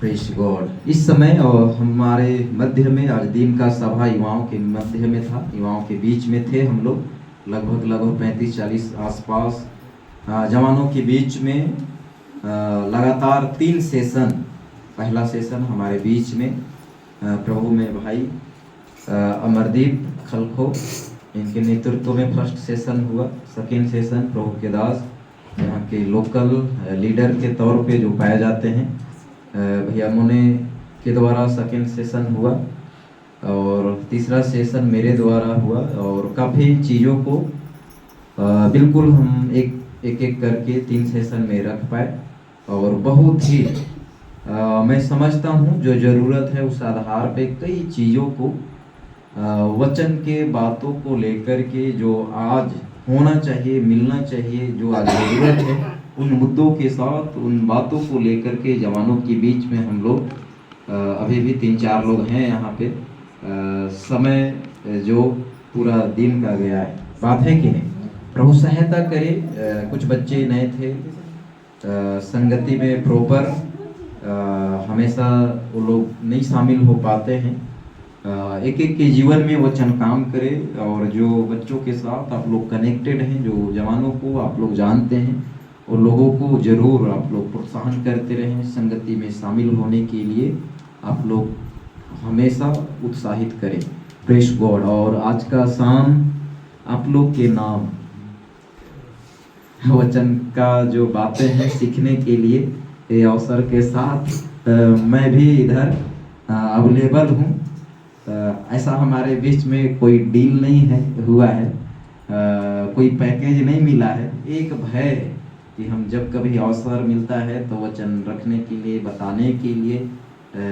Praise God. इस समय और हमारे मध्य में आज दिन का सभा युवाओं के मध्य में था, युवाओं के बीच में थे हम लोग, लगभग 35-40 आसपास जवानों के बीच में लगातार 3 सेशन। पहला सेशन हमारे बीच में प्रभु में भाई अमरदीप खलखो, इनके नेतृत्व में फर्स्ट सेशन हुआ। सेकेंड सेशन प्रभु के दास यहाँ के लोकल लीडर के तौर पे जो पाए जाते हैं भैया मोने के द्वारा सेकेंड सेशन हुआ, और तीसरा सेशन मेरे द्वारा हुआ। और काफ़ी चीज़ों को बिल्कुल हम एक एक करके 3 सेशन में रख पाए, और बहुत ही मैं समझता हूँ जो ज़रूरत है उस आधार पे कई चीज़ों को वचन के बातों को लेकर के जो आज होना चाहिए, मिलना चाहिए, जो आज ज़रूरत है, उन मुद्दों के साथ उन बातों को लेकर के जवानों के बीच में हम लोग अभी भी 3-4 लोग हैं यहाँ पे। समय जो पूरा दिन का गया है, बात है कि नहीं। प्रभु सहायता करे। कुछ बच्चे नए थे संगति में प्रॉपर हमेशा वो लोग नहीं शामिल हो पाते हैं। एक एक के जीवन में वचन काम करे, और जो बच्चों के साथ आप लोग कनेक्टेड हैं, जो जवानों को आप लोग जानते हैं, और लोगों को ज़रूर आप लोग प्रोत्साहन करते रहें। संगति में शामिल होने के लिए आप लोग हमेशा उत्साहित करें। Praise God. और आज का शाम आप लोग के नाम वचन का जो बातें हैं सीखने के लिए ये अवसर के साथ मैं भी इधर अवेलेबल हूँ। ऐसा हमारे बीच में कोई डील नहीं है हुआ है, कोई पैकेज नहीं मिला है। एक भय है कि हम जब कभी अवसर मिलता है तो वचन रखने के लिए, बताने के लिए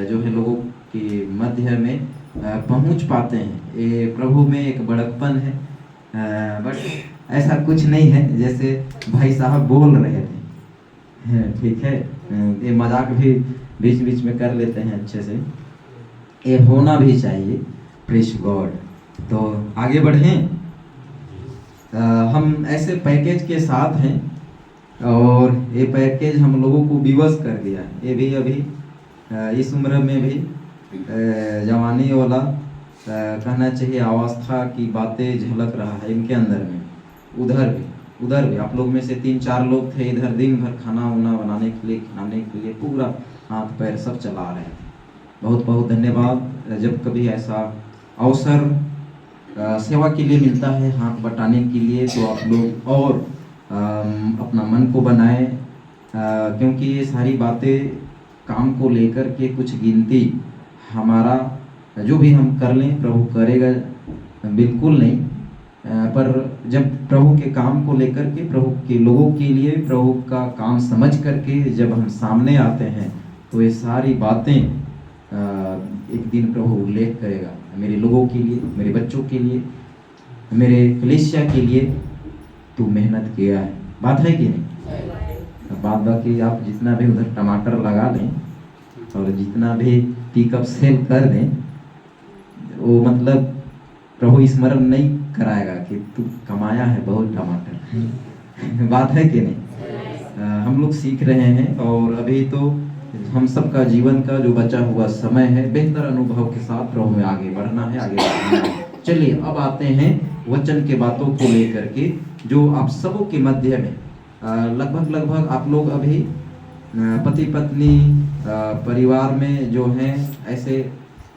जो है लोगों के मध्य में पहुंच पाते हैं। ये प्रभु में एक बड़कपन है, बट ऐसा कुछ नहीं है जैसे भाई साहब बोल रहे थे, ठीक है। ये मजाक भी बीच बीच में कर लेते हैं अच्छे से, ये होना भी चाहिए। Praise God. तो आगे बढ़ें। हम ऐसे पैकेज के साथ हैं, और ये पैकेज हम लोगों को विवश कर दिया है। ये भी अभी इस उम्र में भी जवानी वाला कहना चाहिए अवस्था की बातें झलक रहा है इनके अंदर में। उधर भी आप लोग में से 3-4 लोग थे इधर, दिन भर खाना वाना बनाने के लिए, खिलाने के लिए पूरा हाथ पैर सब चला रहे थे। बहुत बहुत धन्यवाद। जब कभी ऐसा अवसर सेवा के लिए मिलता है, हाथ बटाने के लिए, तो आप लोग और अपना मन को बनाएं, क्योंकि ये सारी बातें काम को लेकर के कुछ गिनती हमारा जो भी हम कर लें प्रभु करेगा बिल्कुल नहीं, पर जब प्रभु के काम को लेकर के, प्रभु के लोगों के लिए प्रभु का काम समझ करके जब हम सामने आते हैं, तो ये सारी बातें एक दिन प्रभु उल्लेख करेगा मेरे लोगों के लिए, मेरे बच्चों के लिए, मेरे कलीसिया के लिए तू मेहनत किया है। बात है कि नहीं। बात बाकी आप जितना भी उधर टमाटर लगा दें और जितना भी पिकअप सेल कर दें, वो मतलब प्रभु स्मरण नहीं कराएगा कि तू कमाया है बहुत टमाटर। बात है कि नहीं। हम लोग सीख रहे हैं, और अभी तो हम सबका जीवन का जो बचा हुआ समय है, बेहतर अनुभव के साथ प्रभु में आगे बढ़ना है, आगे बढ़ना है। चलिए अब आते हैं वचन के बातों को लेकर के, जो आप सबों के मध्य में लगभग आप लोग अभी पति पत्नी परिवार में जो हैं, ऐसे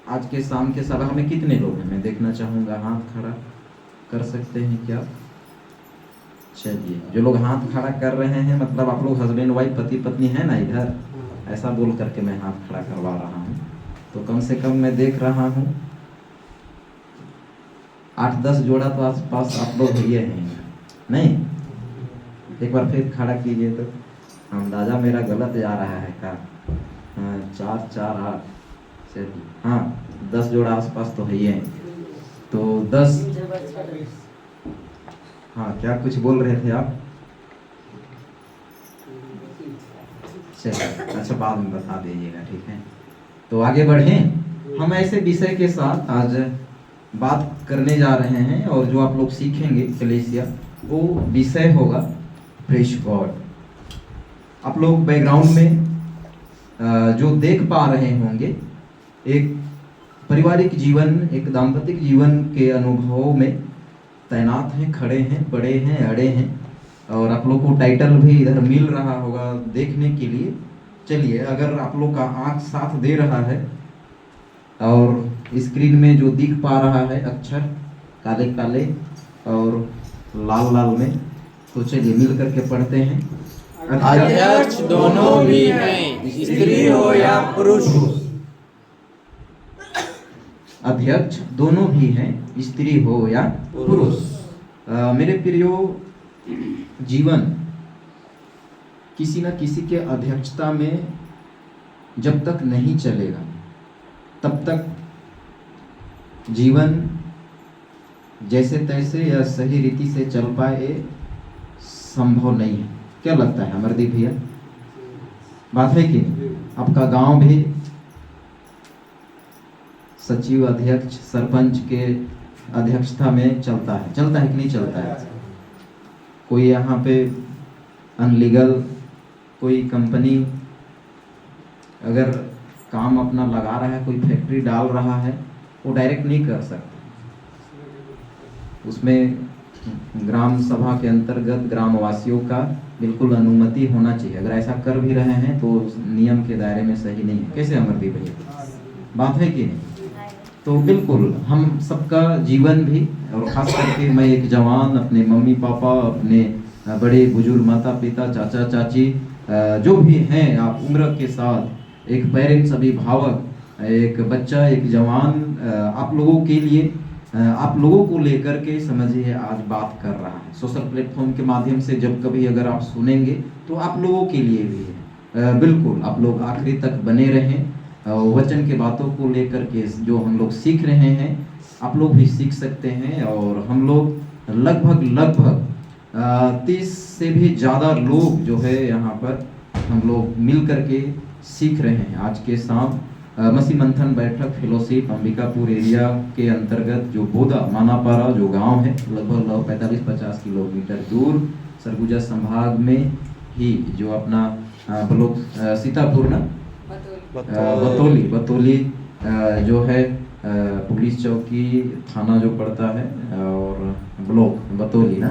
आज के शाम के सभा में कितने लोग हैं मैं देखना चाहूँगा। हाथ खड़ा कर सकते हैं क्या। चलिए, जो लोग हाथ खड़ा कर रहे हैं मतलब आप लोग हस्बैंड वाइफ पति पत्नी है ना इधर, ऐसा बोल करके मैं हाथ खड़ा करवा रहा हूँ। तो कम से कम मैं देख रहा हूँ 8-10 जोड़ा तो आस पास आप लोग ये हैं नहीं। एक बार फिर खड़ा कीजिए तो अंदाजा मेरा गलत जा रहा है का। 4-4-8 से, हाँ 10 जोड़ा आसपास तो है ही है। तो 10, हाँ क्या कुछ बोल रहे थे आप। चलिए अच्छा, बाद में बता दीजिएगा, ठीक है। तो आगे बढ़ें। हम ऐसे विषय के साथ आज बात करने जा रहे हैं, और जो आप लोग सीखेंगे कलीसिया, वो विषय होगा प्रेज गॉड। आप लोग बैकग्राउंड में जो देख पा रहे होंगे, एक पारिवारिक जीवन, एक दाम्पतिक जीवन के अनुभवों में तैनात हैं, खड़े हैं, बड़े हैं, अड़े हैं, और आप लोग को टाइटल भी इधर मिल रहा होगा देखने के लिए। चलिए, अगर आप लोग का आंख साथ दे रहा है और स्क्रीन में जो दिख पा रहा है अक्षर काले काले और लाल लाल में, तो चलिए मिल करके पढ़ते हैं। अध्यक्ष दोनों भी हैं, स्त्री हो या पुरुष। अध्यक्ष दोनों भी हैं, स्त्री हो या पुरुष। मेरे प्रियो, जीवन किसी न किसी के अध्यक्षता में जब तक नहीं चलेगा तब तक जीवन जैसे तैसे या सही रीति से चल पाए संभव नहीं है। क्या लगता है अमरदीप भैया? बात है कि आपका गांव भी सचिव, अध्यक्ष, सरपंच के अध्यक्षता में चलता है कि नहीं चलता है? कोई यहाँ पे अनलीगल कोई कंपनी अगर काम अपना लगा रहा है, कोई फैक्ट्री डाल रहा है, वो डायरेक्ट नहीं कर सकता। उसमें ग्राम सभा के अंतर्गत ग्रामवासियों का बिल्कुल अनुमति होना चाहिए। अगर ऐसा कर भी रहे हैं तो नियम के दायरे में सही नहीं है। कैसे अमरदीप भैया, बात है कि नहीं? तो बिल्कुल हम सबका जीवन भी, और खास करके मैं एक जवान, अपने मम्मी पापा, अपने बड़े बुजुर्ग माता पिता, चाचा चाची, जो भी हैं आप उम्र के साथ, एक पेरेंट्स, अभिभावक, एक बच्चा, एक जवान, आप लोगों के लिए, आप लोगों को लेकर के समझिए आज बात कर रहा है। सोशल प्लेटफॉर्म के माध्यम से जब कभी अगर आप सुनेंगे तो आप लोगों के लिए भी है। बिल्कुल आप लोग आखिरी तक बने रहें। वचन के बातों को लेकर के जो हम लोग सीख रहे हैं, आप लोग भी सीख सकते हैं। और हम लोग लगभग 30 से भी ज़्यादा लोग जो है यहाँ पर हम लोग मिल करके सीख रहे हैं। आज के शाम मसी मंथन बैठक फेलोशिप अंबिकापुर एरिया के अंतर्गत जो बोदा मानापारा जो गांव है, लगभग 45-50 किलोमीटर दूर सरगुजा संभाग में ही जो अपना ब्लॉक सीतापुर ना बतौली जो है पुलिस चौकी थाना जो पड़ता है, और ब्लॉक बतौली ना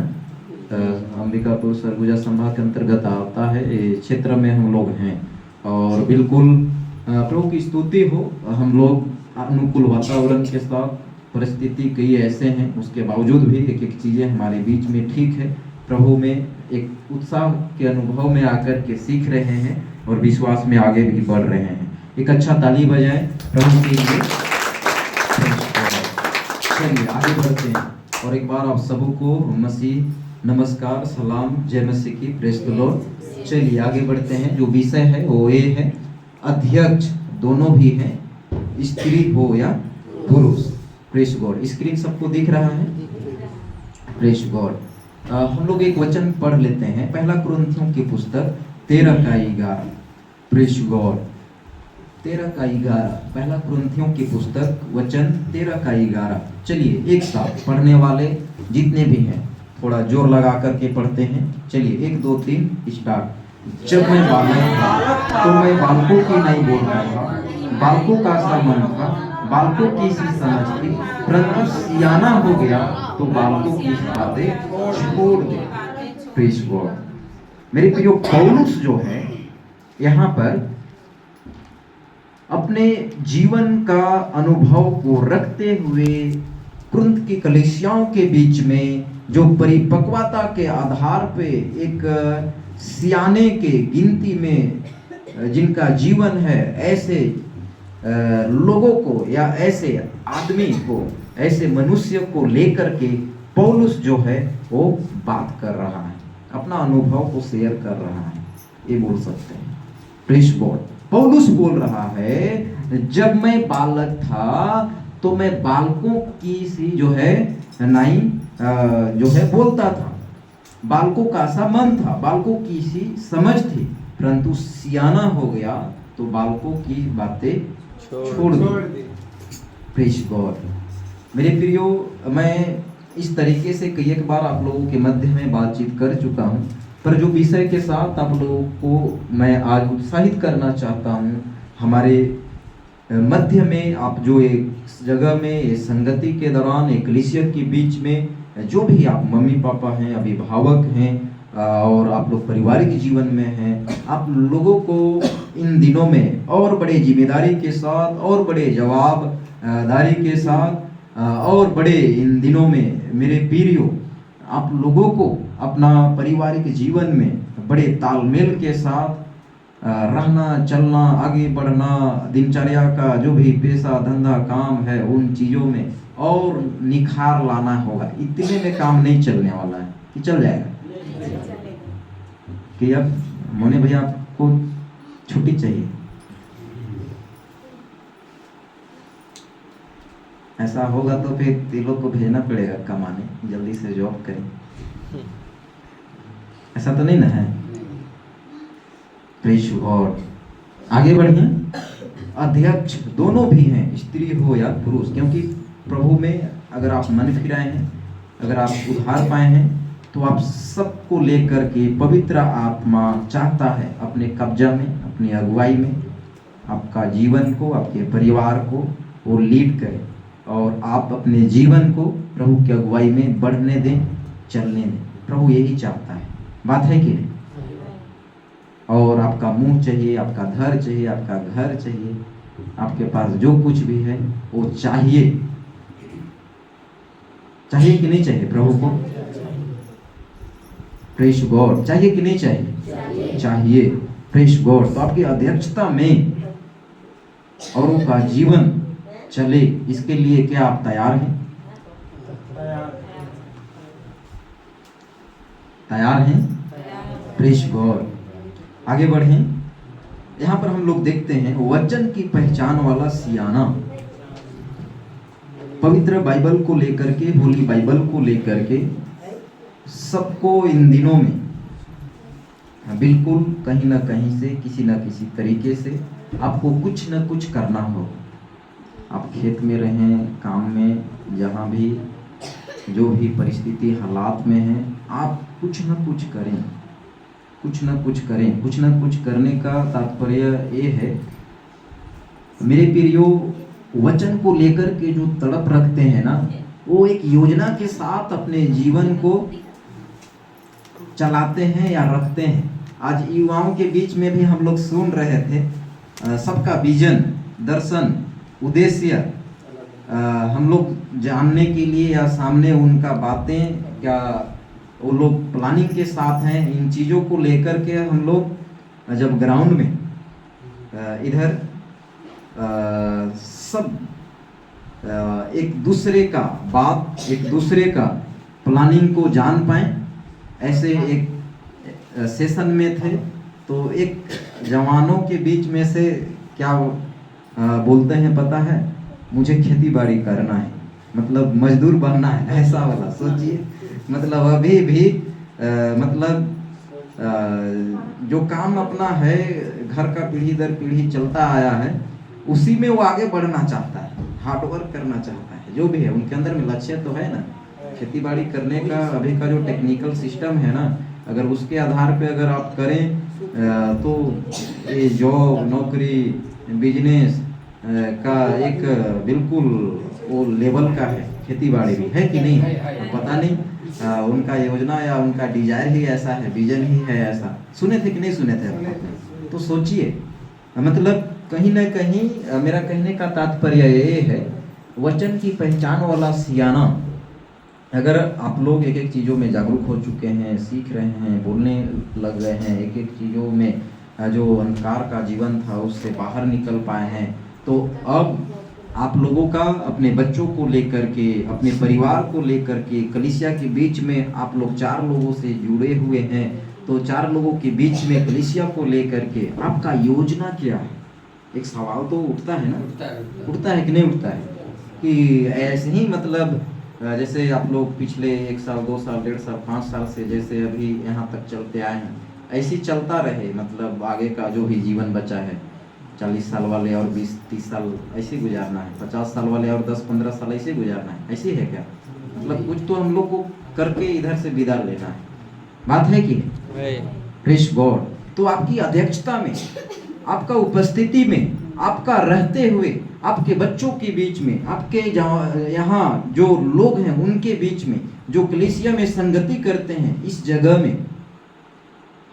अंबिकापुर सरगुजा संभाग के अंतर्गत आता है। ये क्षेत्र में हम लोग हैं और बिल्कुल प्रभु की स्तुति हो, हम लोग अनुकूल वातावरण के साथ, परिस्थिति कई ऐसे हैं उसके बावजूद भी एक चीज़ें हमारे बीच में ठीक है। प्रभु में एक उत्साह के अनुभव में आकर के सीख रहे हैं और विश्वास में आगे भी बढ़ रहे हैं। एक अच्छा ताली बजाएं प्रभु के लिए। चलिए आगे बढ़ते हैं और एक बार आप सबको मसीह नमस्कार, सलाम, जय मसीह की, प्रेज द लॉर्ड। चलिए आगे बढ़ते हैं। जो विषय है वो ये है, अध्यक्ष दोनों भी हैं, स्त्री हो या पुरुष। Praise God. स्क्रीन सबको दिख रहा है? Praise God. हम लोग एक वचन पढ़ लेते हैं, पहला कुरिन्थियों की पुस्तक 13:11। Praise God. 13:11, पहला कुरिन्थियों की पुस्तक वचन 13:11। चलिए एक साथ पढ़ने वाले जितने भी हैं थोड़ा जोर लगा करके पढ़ते हैं। चलिए 1 2 3 स्टार्ट। जब मैं बालक था तो मैं बालकों की नहीं बोलता था, बालकों का सा मन था, बालकों की सी समझ थी, परंतु सियाना हो गया तो बालकों की बातें छोड़ दे। Praise God. मेरे प्रिय, पौलुस जो है यहाँ पर अपने जीवन का अनुभव को रखते हुए कुरिन्थ की कलीसियाओं के बीच में जो परिपक्वता के आधार पे एक सियाने के गिनती में जिनका जीवन है, ऐसे लोगों को या ऐसे आदमी को, ऐसे मनुष्य को लेकर के पौलुस जो है वो बात कर रहा है, अपना अनुभव को शेयर कर रहा है, ये बोल सकते हैं। Praise God. पौलुस बोल रहा है, जब मैं बालक था तो मैं बालकों की सी जो है नहीं जो है बोलता था, बालकों का सा मन था, बालकों की सी समझ थी, परंतु सियाना हो गया तो बालकों की बातें छोड़ दी। Praise God. मेरे प्रियो, मैं इस तरीके से कई एक बार आप लोगों के मध्य में बातचीत कर चुका हूँ पर जो विषय के साथ आप लोगों को मैं आज उत्साहित करना चाहता हूँ, हमारे मध्य में आप जो एक जगह में ये संगति के दौरान एकलीसिया के बीच में जो भी आप मम्मी पापा हैं, अभिभावक हैं और आप लोग पारिवारिक जीवन में हैं, आप लोगों को इन दिनों में और बड़े जिम्मेदारी के साथ और बड़े जवाबदारी के साथ और बड़े इन दिनों में मेरे प्रियो आप लोगों को अपना पारिवारिक जीवन में बड़े तालमेल के साथ रहना, चलना, आगे बढ़ना, दिनचर्या का जो भी पेशा धंधा काम है उन चीज़ों में और निखार लाना होगा। इतने में काम नहीं चलने वाला है कि चल जाएगा कि अब मोने भैया आपको छुट्टी चाहिए, ऐसा होगा तो फिर ये लोग को भेजना पड़ेगा कमाने, जल्दी से जॉब करें, ऐसा तो नहीं ना है। प्रेस और आगे बढ़िए। अध्यक्ष दोनों भी हैं, स्त्री हो या पुरुष, क्योंकि प्रभु में अगर आप मन फिराए हैं, अगर आप उद्धार पाए हैं, तो आप सबको लेकर के पवित्र आत्मा चाहता है अपने कब्जा में, अपनी अगुवाई में आपका जीवन को, आपके परिवार को वो लीड करे और आप अपने जीवन को प्रभु की अगुवाई में बढ़ने दें, चलने दें। प्रभु यही चाहता है, बात है कि नहीं। और आपका मुंह चाहिए, आपका धर चाहिए, आपका घर चाहिए, आपके पास जो कुछ भी है वो चाहिए, चाहिए कि नहीं चाहिए प्रभु को। प्रेस गॉड, चाहिए कि नहीं चाहिए, चाहिए। Press God. तो आपकी अध्यक्षता में औरों का जीवन चले, इसके लिए क्या आप तैयार हैं? तैयार हैं? Press God. आगे बढ़ें। यहाँ पर हम लोग देखते हैं वचन की पहचान वाला सियाना, पवित्र बाइबल को लेकर के, होली बाइबल को लेकर के सबको इन दिनों में बिल्कुल कहीं ना कहीं से, किसी ना किसी तरीके से आपको कुछ ना कुछ करना हो। आप खेत में रहें, काम में, जहाँ भी जो भी परिस्थिति हालात में हैं, आप कुछ ना कुछ करें, कुछ ना कुछ करें। कुछ ना कुछ करने का तात्पर्य ये है मेरे प्रियो, वचन को लेकर के जो तड़प रखते हैं ना, वो एक योजना के साथ अपने जीवन को चलाते हैं या रखते हैं। आज युवाओं के बीच में भी हम लोग सुन रहे थे, सबका विजन, दर्शन, उद्देश्य हम लोग जानने के लिए या सामने उनका बातें क्या वो लोग प्लानिंग के साथ हैं। इन चीज़ों को लेकर के हम लोग जब ग्राउंड में इधर सब एक दूसरे का बात, एक दूसरे का प्लानिंग को जान पाएं, ऐसे एक सेशन में थे। तो एक जवानों के बीच में से क्या बोलते हैं पता है, मुझे खेती बाड़ी करना है, मतलब मजदूर बनना है, ऐसा वाला सोचिए। मतलब अभी भी जो काम अपना है, घर का पीढ़ी दर पीढ़ी चलता आया है, उसी में वो आगे बढ़ना चाहता है, हार्डवर्क करना चाहता है। जो भी है उनके अंदर में लक्ष्य तो है ना, खेती बाड़ी करने का अभी का जो टेक्निकल सिस्टम है ना, अगर उसके आधार पे अगर आप करें तो ये जॉब, नौकरी, बिजनेस का एक बिल्कुल वो लेवल का है। खेती बाड़ी भी है कि नहीं, पता नहीं, उनका योजना या उनका डिजायर ही ऐसा है, विजन ही है ऐसा। सुने थे कि नहीं सुने थे? तो सोचिए, मतलब कहीं ना कहीं मेरा कहने का तात्पर्य ये है, वचन की पहचान वाला सियाना। अगर आप लोग एक एक चीज़ों में जागरूक हो चुके हैं, सीख रहे हैं, बोलने लग गए हैं, एक एक चीज़ों में जो अंधकार का जीवन था उससे बाहर निकल पाए हैं, तो अब आप लोगों का अपने बच्चों को लेकर के, अपने परिवार को लेकर के, कलीसिया के बीच में आप लोग 4 लोगों से जुड़े हुए हैं। तो 4 लोगों के बीच में कलीसिया को लेकर के आपका योजना क्या है? एक सवाल तो उठता है ना, उठता है कि नहीं उठता है? कि ऐसे ही मतलब जैसे आप लोग पिछले 1 साल, 2 साल, 1.5 साल, 5 साल से जैसे अभी यहाँ तक चलते आए हैं, ऐसे चलता रहे, मतलब आगे का जो भी जीवन बचा है, 40 साल वाले और 20-30 साल ऐसे गुजारना है, 50 साल वाले और 10-15 साल ऐसे गुजारना है, ऐसे है क्या? मतलब कुछ तो हम लोग को करके इधर से विदा लेना है। बात है कि नहीं? Praise God. तो आपकी अध्यक्षता में, आपका उपस्थिति में, आपका रहते हुए, आपके बच्चों के बीच में, आपके यहाँ जो लोग हैं उनके बीच में, जो कलीसिया में संगति करते हैं, इस जगह में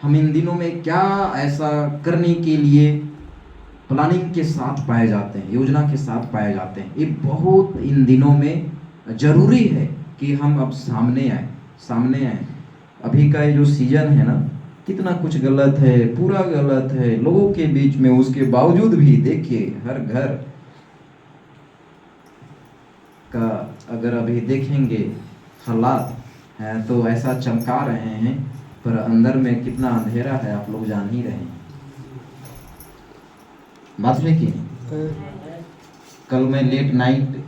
हम इन दिनों में क्या ऐसा करने के लिए प्लानिंग के साथ पाए जाते हैं, योजना के साथ पाए जाते हैं। ये बहुत इन दिनों में जरूरी है कि हम अब सामने आए। अभी का ये जो सीजन है ना, कितना कुछ गलत है, पूरा गलत है लोगों के बीच में, उसके बावजूद भी देखिए हर घर का अगर अभी देखेंगे हालात हैं तो ऐसा चमका रहे हैं, पर अंदर में कितना अंधेरा है आप लोग जान ही रहे हैं। बात है कि कल मैं लेट नाइट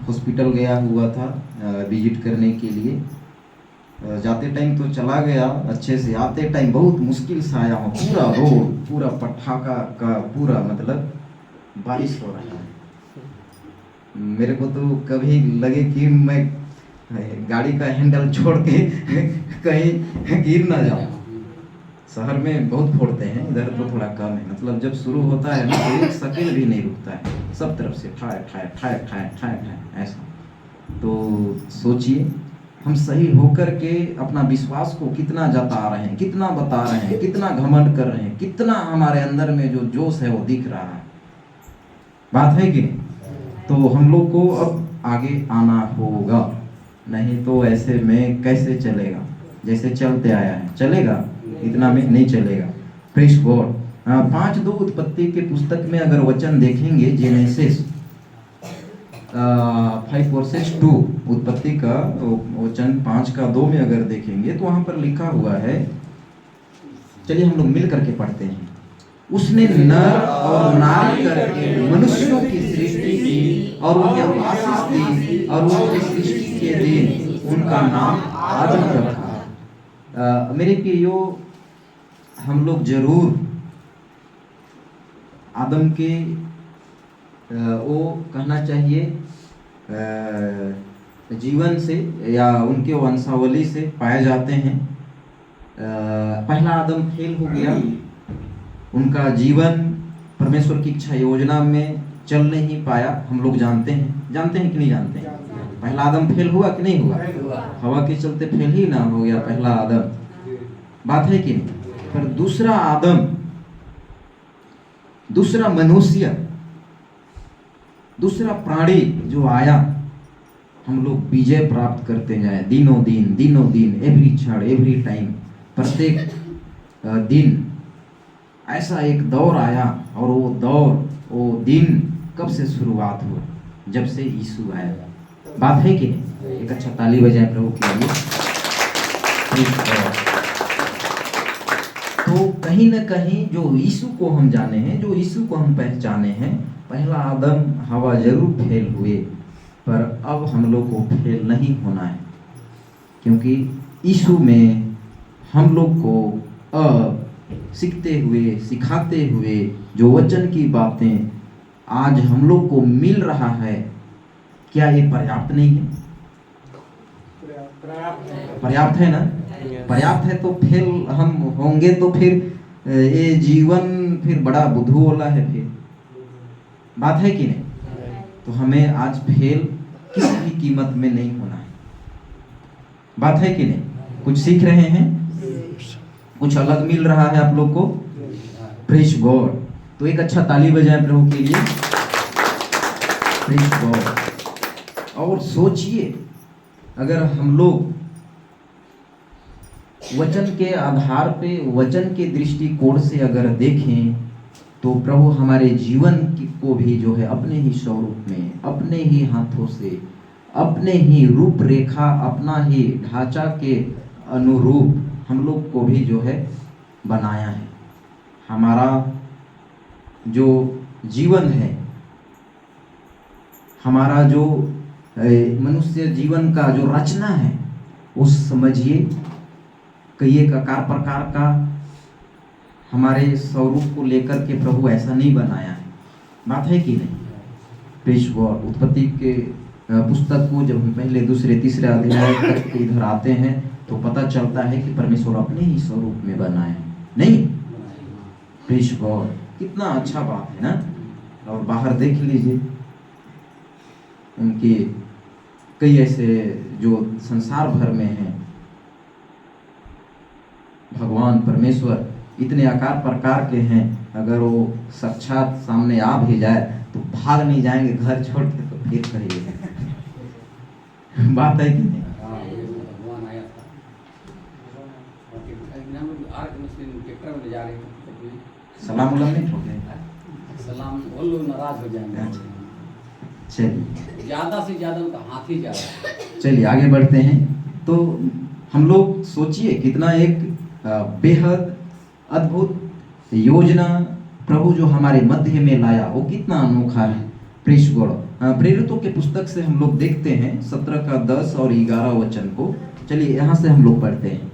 हॉस्पिटल गया हुआ था विजिट करने के लिए। जाते टाइम तो चला गया अच्छे से, आते टाइम बहुत मुश्किल से आया हूँ। पूरा रोड, पूरा पटाखा का पूरा मतलब बारिश हो रहा है। मेरे को तो कभी लगे कि मैं गाड़ी का हैंडल छोड़ के कहीं गिर ना जाऊँ। शहर में बहुत फोड़ते हैं, इधर तो थोड़ा कम है। मतलब जब शुरू होता है ना तो एक सेकंड भी नहीं रुकता है, सब तरफ से ठाए ठाए ठाए ठाए ठाए ठाए ऐसा। तो सोचिए हम सही होकर के अपना विश्वास को कितना जता रहे हैं, कितना बता रहे हैं, कितना घमंड कर रहे हैं, कितना हमारे अंदर में जो जोश है वो दिख रहा है। बात है कि नहीं? तो हम लोग को अब आगे आना होगा, नहीं तो ऐसे में कैसे चलेगा? जैसे चलते आया है चलेगा, इतना में नहीं चलेगा। Praise God. 5:2 उत्पत्ति के पुस्तक में अगर वचन देखेंगे, जेनेसिस 5:2 उत्पत्ति का वचन 5:2 में अगर देखेंगे तो वहां पर लिखा हुआ है, चलिए हम लोग मिल करके पढ़ते हैं। उसने नर और नारी करके मनुष्यों की सृष्टि की और उन्हें आशीष दी और उनकी सृष्टि के दिन उनका नाम आदम रखा। मेरे प्रियो, हम लोग जरूर आदम के वो कहना चाहिए जीवन से या उनके वंशावली से पाए जाते हैं। पहला आदम फेल हो गया, उनका जीवन परमेश्वर की इच्छा योजना में चल नहीं पाया। हम लोग जानते हैं कि नहीं जानते हैं? पहला आदम फेल हुआ कि नहीं हुआ? हवा के चलते फेल ही ना हो गया पहला आदम। बात है कि नहीं? पर दूसरा आदम, दूसरा मनुष्य, दूसरा प्राणी जो आया, हम लोग विजय प्राप्त करते जाए दिनों दिन, एवरी क्षण, एवरी टाइम, प्रत्येक दिन। ऐसा एक दौर आया और वो दिन कब से शुरुआत हुआ? जब से यीशु आया। बात है कि नहीं? एक अच्छा ताली बजाएं प्रभु के लिए। तो कहीं न कहीं जो यीशु को हम जाने हैं, जो यीशु को हम पहचाने हैं, पहला आदम हवा जरूर फेल हुए, पर अब हम लोग को फेल नहीं होना है, क्योंकि यीशु में हम लोग को सीखते हुए, सिखाते हुए जो वचन की बातें आज हम लोग को मिल रहा है, क्या ये पर्याप्त नहीं है? पर्याप्त है ना? पर्याप्त है तो फेल हम होंगे तो फिर ये जीवन फिर बड़ा बुद्धू वाला है फिर। बात है कि नहीं? तो हमें आज फेल किसी भी कीमत में नहीं होना है। बात है कि नहीं? कुछ सीख रहे हैं, कुछ अलग मिल रहा है आप लोग को। Praise God. तो एक अच्छा ताली बजाएं प्रभु के लिए। Praise God. और सोचिए, अगर हम लोग वचन के आधार पे, वचन के दृष्टिकोण से अगर देखें, तो प्रभु हमारे जीवन को भी जो है अपने ही स्वरूप में, अपने ही हाथों से, अपने ही रूपरेखा, अपना ही ढांचा के अनुरूप हम लोग को भी जो है बनाया है। हमारा जो जीवन है, हमारा जो मनुष्य जीवन का जो रचना है, उस समझिए कई एक आकार प्रकार का हमारे स्वरूप को लेकर के प्रभु ऐसा नहीं बनाया है। बात है कि नहीं? Praise God. उत्पत्ति के पुस्तक को जब हम पहले, दूसरे, तीसरे अध्याय तक इधर आते हैं तो पता चलता है कि परमेश्वर अपने ही स्वरूप में बनाए हैं, नहीं? प्रेज़ गॉड, कितना अच्छा बात है ना। और बाहर देख लीजिए, उनके कई ऐसे जो संसार भर में हैं, भगवान परमेश्वर इतने आकार प्रकार के हैं, अगर वो साक्षात सामने आ भी जाए तो भाग नहीं जाएंगे घर छोड़ के, तो फिर कहिए बात है कि नहीं? भगवान आया था, आर्क मुस्लिम ट्रैक्टर में जा रहे थे, सलाम उलम नहीं ठोके? सलाम, वो लोग नाराज हो जाएंगे। चलिए, ज्यादा से ज्यादा उनका हाथ ही जा रहा है। चलिए आगे बढ़ते हैं। तो हम लोग सोचिए कितना एक बेहद अद्भुत योजना प्रभु जो हमारे मध्य में लाया, वो कितना अनोखा है। Praise God. प्रेरितों के पुस्तक से हम लोग देखते हैं 17 का 10 और 11 वचन को। चलिए यहाँ से हम लोग पढ़ते हैं।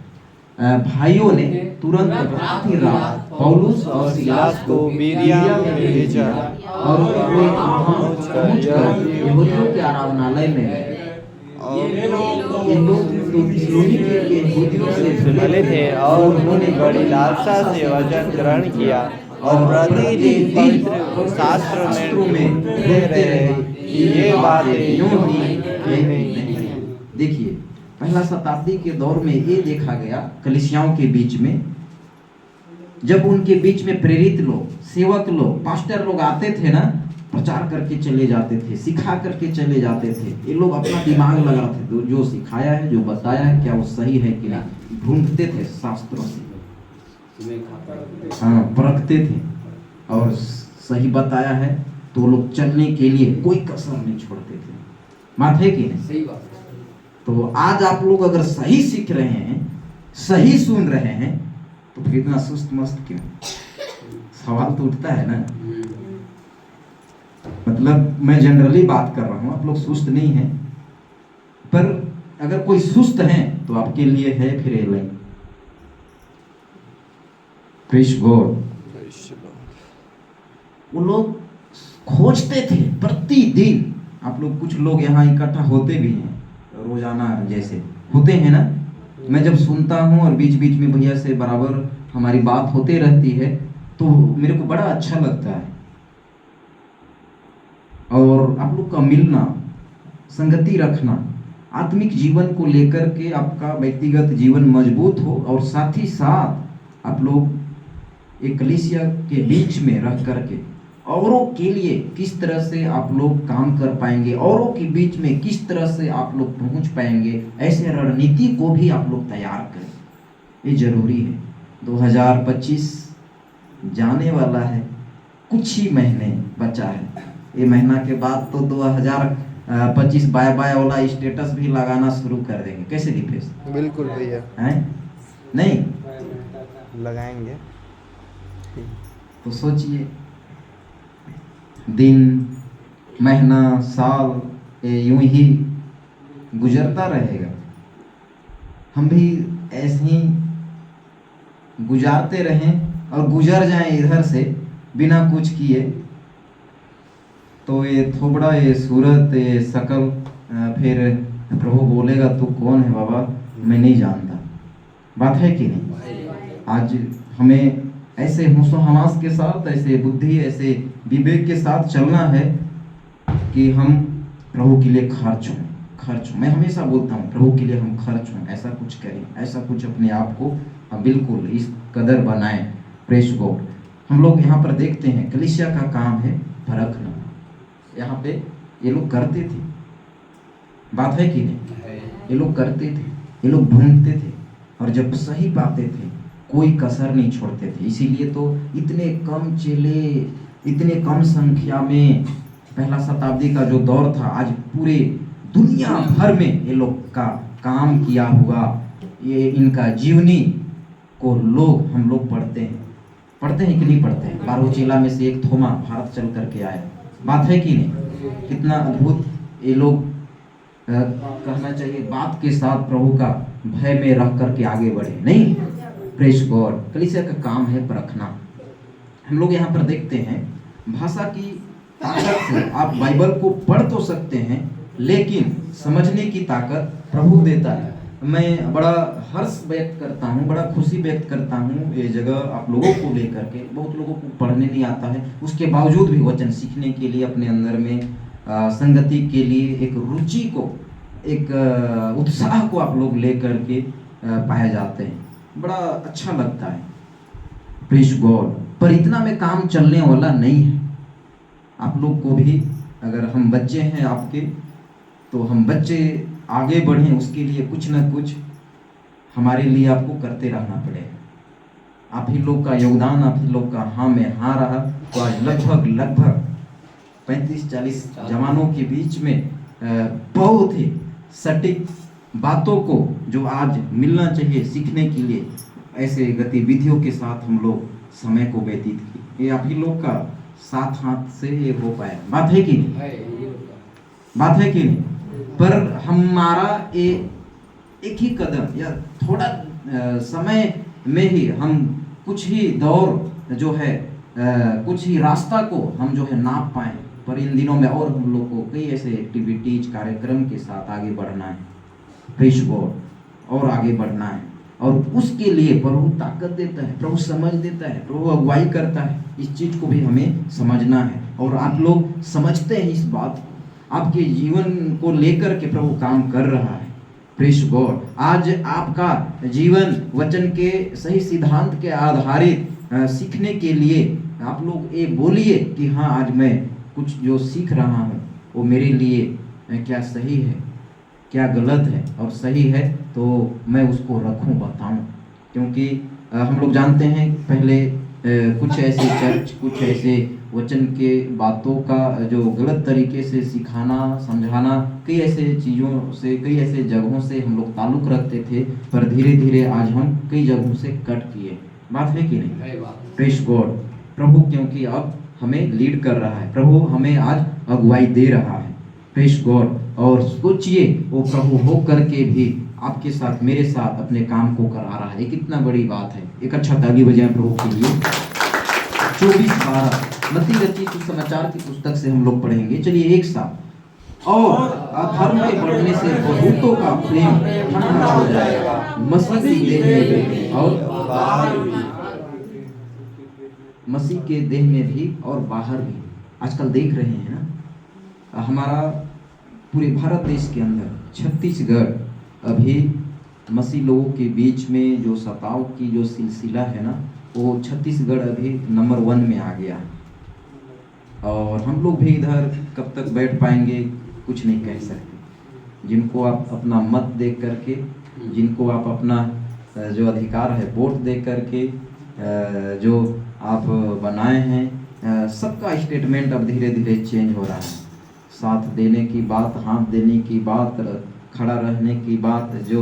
भाइयों ने तुरंत रात ही रात पौलुस और सीलास को बिरिया में भेजा और वे पहुंचकर यहूदियों के आराधनालय में गए। ये लोग तो थिस्सलुनीके के यहूदियों से मिले थे और उन्होंने बड़ी लालसा से वचन ग्रहण किया और प्रतिदिन पवित्र शास्त्रों में देखते रहे कि ये बातें यूं ही है नहीं। देखिए, पहला शताब्दी के दौर में ये देखा गया, कलीसियाओं के बीच में जब उनके बीच में प्रेरित लोग, सेवक लोग, पास्टर लोग आते थे ना, प्रचार करके चले जाते थे, सिखा करके चले जाते थे। ये लोग अपना दिमाग लगाते थे, जो सिखाया है, जो बताया है, क्या वो सही है कि नहीं, ढूंढते थे शास्त्रों से, हाँ, परखते थे, और सही बताया है तो लोग चलने के लिए कोई कसर नहीं छोड़ते थे। बात है कि नहीं? सही बात है। तो आज आप लोग अगर सही सीख रहे हैं, सही सुन रहे हैं, तो फिर इतना सुस्त मस्त क्यों? सवाल तो उठता है ना। मतलब मैं जनरली बात कर रहा हूं, आप लोग सुस्त नहीं हैं, पर अगर कोई सुस्त है तो आपके लिए है फिर ये लाइन। Praise God. वो लोग खोजते थे प्रतिदिन। आप लोग, कुछ लोग यहाँ इकट्ठा होते भी हैं रोजाना, जैसे होते हैं ना। मैं जब सुनता हूँ और बीच बीच में भैया से बराबर हमारी बात होते रहती है, तो मेरे को बड़ा अच्छा लगता है। और आप लोग का मिलना, संगति रखना, आत्मिक जीवन को लेकर के आपका व्यक्तिगत जीवन मजबूत हो, और साथ ही साथ आप लोग एक कलीसिया के बीच में रह करके औरों के लिए किस तरह से आप लोग काम कर पाएंगे, औरों के बीच में किस तरह से आप लोग पहुंच पाएंगे, ऐसे रणनीति को भी आप लोग तैयार करें। ये जरूरी है। 2025 जाने वाला है, कुछ ही महीने बचा है। ये महीना के बाद तो 2025 बाय बाय वाला स्टेटस भी लगाना शुरू कर देंगे। कैसे दीपेश? बिल्कुल भैया, हैं? नहीं लगाएंगे। तो सोचिए, दिन, महीना, साल ये यूं ही गुजरता रहेगा। हम भी ऐसे ही गुजारते रहें और गुजर जाएं इधर से बिना कुछ किए, तो ये थोबड़ा, ये सूरत, ये शकल, फिर प्रभु बोलेगा तू कौन है बाबा, मैं नहीं जानता। बात है कि नहीं? आज हमें ऐसे होशो हवास के साथ, ऐसे बुद्धि, ऐसे विवेक के साथ चलना है कि हम प्रभु के लिए खर्च हों। मैं हमेशा बोलता हूँ, प्रभु के लिए हम खर्च हों, ऐसा कुछ करें, ऐसा कुछ अपने आप को बिल्कुल इस कदर बनाएं। Praise God. हम लोग यहाँ पर देखते हैं, कलीसिया का काम है परखना। यहाँ पे ये लोग करते थे, बात है कि नहीं? ये लोग करते थे, ये लोग ढूंढते थे, और जब सही पाते थे कोई कसर नहीं छोड़ते थे। इसीलिए तो इतने कम चेले, इतने कम संख्या में पहला शताब्दी का जो दौर था, आज पूरे दुनिया भर में ये लोग का काम किया हुआ, ये इनका जीवनी को हम लोग पढ़ते हैं कि नहीं पढ़ते हैं? 12 चेला में से एक थोमा भारत चल करके आया। बात है कि नहीं? कितना अद्भुत ये लोग, कहना चाहिए, बात के साथ प्रभु का भय में रह करके आगे बढ़े। नहीं, प्रेज़ गॉड। कलीसिया का काम है परखना। हम लोग यहाँ पर देखते हैं, भाषा की ताकत से आप बाइबल को पढ़ तो सकते हैं, लेकिन समझने की ताकत प्रभु देता है। मैं बड़ा हर्ष व्यक्त करता हूँ, बड़ा खुशी व्यक्त करता हूँ ये जगह आप लोगों को लेकर के। बहुत लोगों को पढ़ने नहीं आता है, उसके बावजूद भी वचन सीखने के लिए अपने अंदर में संगति के लिए एक रुचि को, एक उत्साह को आप लोग लेकर के पाए जाते हैं। बड़ा अच्छा लगता है, प्रेज गॉड। पर इतना में काम चलने वाला नहीं है। आप लोग को भी, अगर हम बच्चे हैं आपके, तो हम बच्चे आगे बढ़ें उसके लिए कुछ ना कुछ हमारे लिए आपको करते रहना पड़ेगा। आप ही लोग का योगदान, आप ही लोग का हाँ में हाँ रहा, तो आज लगभग 35-40 जवानों के बीच में बहुत ही सटीक बातों को जो आज मिलना चाहिए सीखने के लिए, ऐसे गतिविधियों के साथ हम लोग समय को व्यतीत किए। ये आप ही लोग का साथ हाथ से ये हो पाया। बात है कि नहीं? बात है कि नहीं? पर हमारा एक ही कदम या थोड़ा समय में ही हम कुछ ही दौर जो है, कुछ ही रास्ता को हम जो है नाप पाए। पर इन दिनों में और हम लोग को कई ऐसे एक्टिविटीज, कार्यक्रम के साथ आगे बढ़ना है, प्रेज गॉड, और आगे बढ़ना है। और उसके लिए प्रभु ताकत देता है, प्रभु समझ देता है, प्रभु अगुवाई करता है। इस चीज को भी हमें समझना है। और आप लोग समझते हैं इस बात, आपके जीवन को लेकर के प्रभु काम कर रहा है, प्रेज गॉड। आज आपका जीवन वचन के सही सिद्धांत के आधारित सीखने के लिए आप लोग ये बोलिए कि हाँ, आज मैं कुछ जो सीख रहा हूँ वो मेरे लिए क्या सही है, क्या गलत है, और सही है तो मैं उसको रखूं, बताऊं। क्योंकि हम लोग जानते हैं पहले कुछ ऐसे चर्च, कुछ ऐसे वचन के बातों का जो गलत तरीके से सिखाना, समझाना, कई ऐसे चीज़ों से, कई ऐसे जगहों से हम लोग ताल्लुक़ रखते थे। पर धीरे धीरे आज हम कई जगहों से कट किए। बात है कि नहीं? Praise God. प्रभु क्योंकि अब हमें लीड कर रहा है, प्रभु हमें आज अगुवाई दे रहा है, प्रेज गॉड। और सोचिए वो प्रभु हो करके भी आपके साथ, मेरे साथ अपने काम को करा रहा है। कितना बड़ी बात है। एक अच्छा ताली बजाएं प्रभु के लिए। 24:12 मत्ती रचित सुसमाचार की पुस्तक से हम लोग पढ़ेंगे। चलिए एक साथ। और अधर्म के बढ़ने से बहुतों का प्रेम ठंडा हो जाएगा, मसीह की देह में और मसीह के देह में भी और बाहर भी। आजकल देख रहे हैं ना, हमारा पूरे भारत देश के अंदर छत्तीसगढ़ अभी मसीह लोगों के बीच में जो सताव की जो सिलसिला है ना, वो छत्तीसगढ़ अभी नंबर 1 में आ गया। और हम लोग भी इधर कब तक बैठ पाएंगे कुछ नहीं कह सकते। जिनको आप अपना मत दे करके, जिनको आप अपना जो अधिकार है वोट दे करके जो आप बनाए हैं, सबका स्टेटमेंट अब धीरे धीरे चेंज हो रहा है। साथ देने की बात, हाथ देने की बात, खड़ा रहने की बात, जो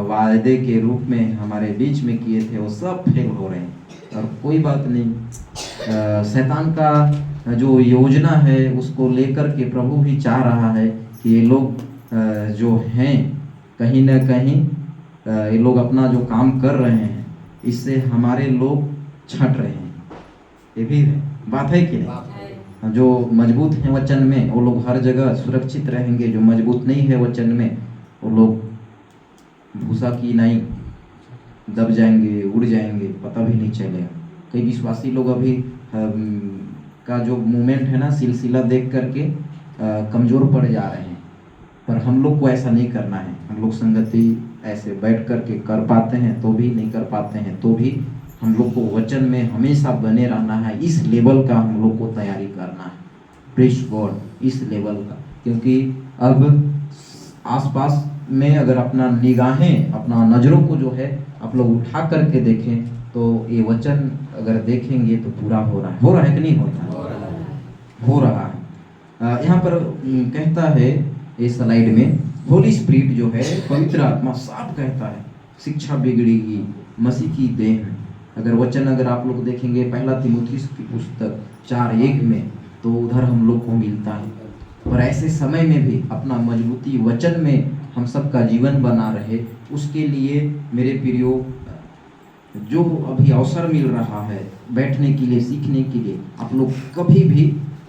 वायदे के रूप में हमारे बीच में किए थे वो सब फेल हो रहे हैं। और कोई बात नहीं, शैतान का जो योजना है उसको लेकर के प्रभु भी चाह रहा है कि ये लोग जो हैं कहीं ना कहीं ये लोग अपना जो काम कर रहे हैं इससे हमारे लोग छट रहे हैं। ये भी है, बात है कि नहीं? जो मजबूत हैं वचन में वो लोग हर जगह सुरक्षित रहेंगे, जो मजबूत नहीं है वचन में वो लोग भूसा की नहीं दब जाएंगे, उड़ जाएंगे, पता भी नहीं चलेगा। कई विश्वासी लोग अभी का जो मूवमेंट है ना, सिलसिला देख करके कमज़ोर पड़ जा रहे हैं। पर हम लोग को ऐसा नहीं करना है। हम लोग संगति ऐसे बैठ करके कर पाते हैं तो भी, नहीं कर पाते हैं तो भी हम लोग को वचन में हमेशा बने रहना है। इस लेवल का हम लोग को तैयारी करना है, प्रेज गॉड, इस लेवल का। क्योंकि अब आसपास में अगर अपना निगाहें, अपना नज़रों को जो है आप लोग उठा करके देखें तो ये वचन अगर देखेंगे तो पूरा हो रहा है कि नहीं होता? हो रहा है। यहाँ पर कहता है इस स्लाइड में, होली स्पिरिट जो है, पवित्र आत्मा साफ कहता है शिक्षा बिगड़ेगी मसीह की देह में। अगर वचन अगर आप लोग देखेंगे पहला तीमुथियुस की पुस्तक 4:1 में, तो उधर हम लोग को मिलता है। पर ऐसे समय में भी अपना मजबूती वचन में हम सबका जीवन बना रहे, उसके लिए मेरे प्रियो जो अभी अवसर मिल रहा है बैठने के लिए, सीखने के लिए, आप लोग कभी भी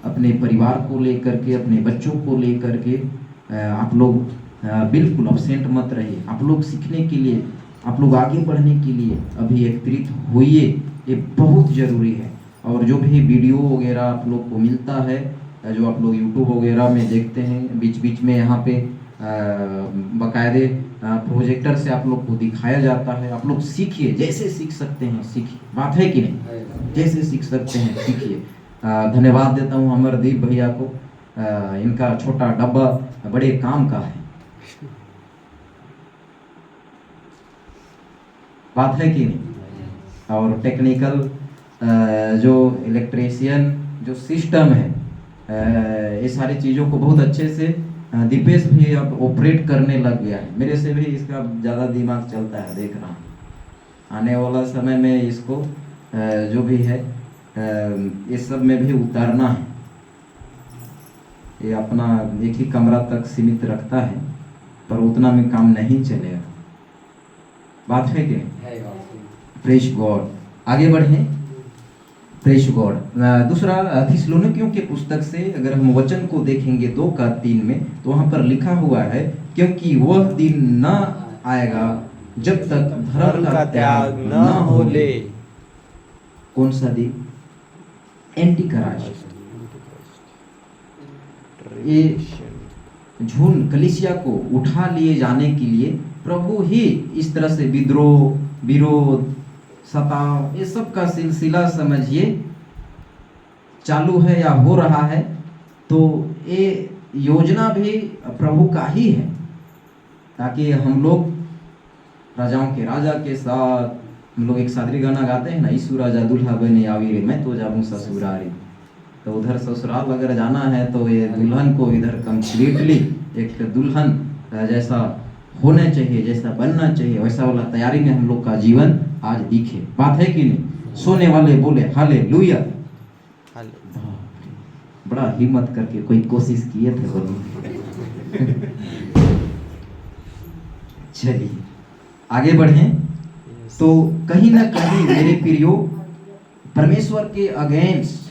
अपने परिवार को लेकर के, अपने बच्चों को लेकर के आप लोग बिल्कुल अब्सेंट मत रहिए। आप लोग सीखने के लिए, आप लोग आगे बढ़ने के लिए अभी एकत्रित होइए, ये बहुत ज़रूरी है। और जो भी वीडियो वगैरह आप लोग को मिलता है, जो आप लोग यूट्यूब वगैरह में देखते हैं, बीच बीच में यहाँ पे बाकायदे प्रोजेक्टर से आप लोग को दिखाया जाता है। आप लोग सीखिए, जैसे सीख सकते हैं सीखिए, बात है कि नहीं? जैसे सीख सकते हैं सीखिए। धन्यवाद देता हूँ अमरदीप भैया को, इनका छोटा डब्बा बड़े काम का है, बात है कि नहीं? और टेक्निकल जो इलेक्ट्रीशियन जो सिस्टम है, ये सारी चीज़ों को बहुत अच्छे से दीपेश भी अब ऑपरेट करने लग गया है। मेरे से भी इसका ज़्यादा दिमाग चलता है, देख रहा हूँ। आने वाला समय में इसको जो भी है इस सब में भी उतारना है। ये अपना एक ही कमरा तक सीमित रखता है, पर उतना में काम नहीं चलेगा, बात है कि नहीं? Praise God. आगे बढ़ें, प्रेज गॉड। दूसरा थिस्सलुनीकियों के पुस्तक से अगर हम वचन को देखेंगे 2:3 में, तो वहाँ पर लिखा हुआ है, क्योंकि वह दिन न आएगा जब तक धर्म का त्याग न हो ले। कौन सा दिन? Anti Christ. ये झुंड कलीसिया को उठा लिए जाने के लिए प्रभु ही इस तरह से विद्रोह, विरोध, सताव, ये सब का सिलसिला समझिए चालू है या हो रहा है। तो ये योजना भी प्रभु का ही है, ताकि हम लोग राजाओं के राजा के साथ, हम लोग एक सादरी गाना गाते हैं ना, ईसु राजा दुल्हा बने आवी रे, मैं तो जाऊँ ससुरारी। तो उधर ससुराल अगर जाना है तो ये दुल्हन को इधर कंप्लीटली एक दुल्हन जैसा होना चाहिए, जैसा बनना चाहिए, वैसा वाला तैयारी में हम लोग का जीवन आज दिखे, बात है कि नहीं? सोने वाले बोले हालेलुया। बड़ा हिम्मत करके कोई कोशिश किए थे बोलने। चलिए आगे बढ़ें। तो कहीं ना कहीं मेरे प्रियो, परमेश्वर के अगेंस्ट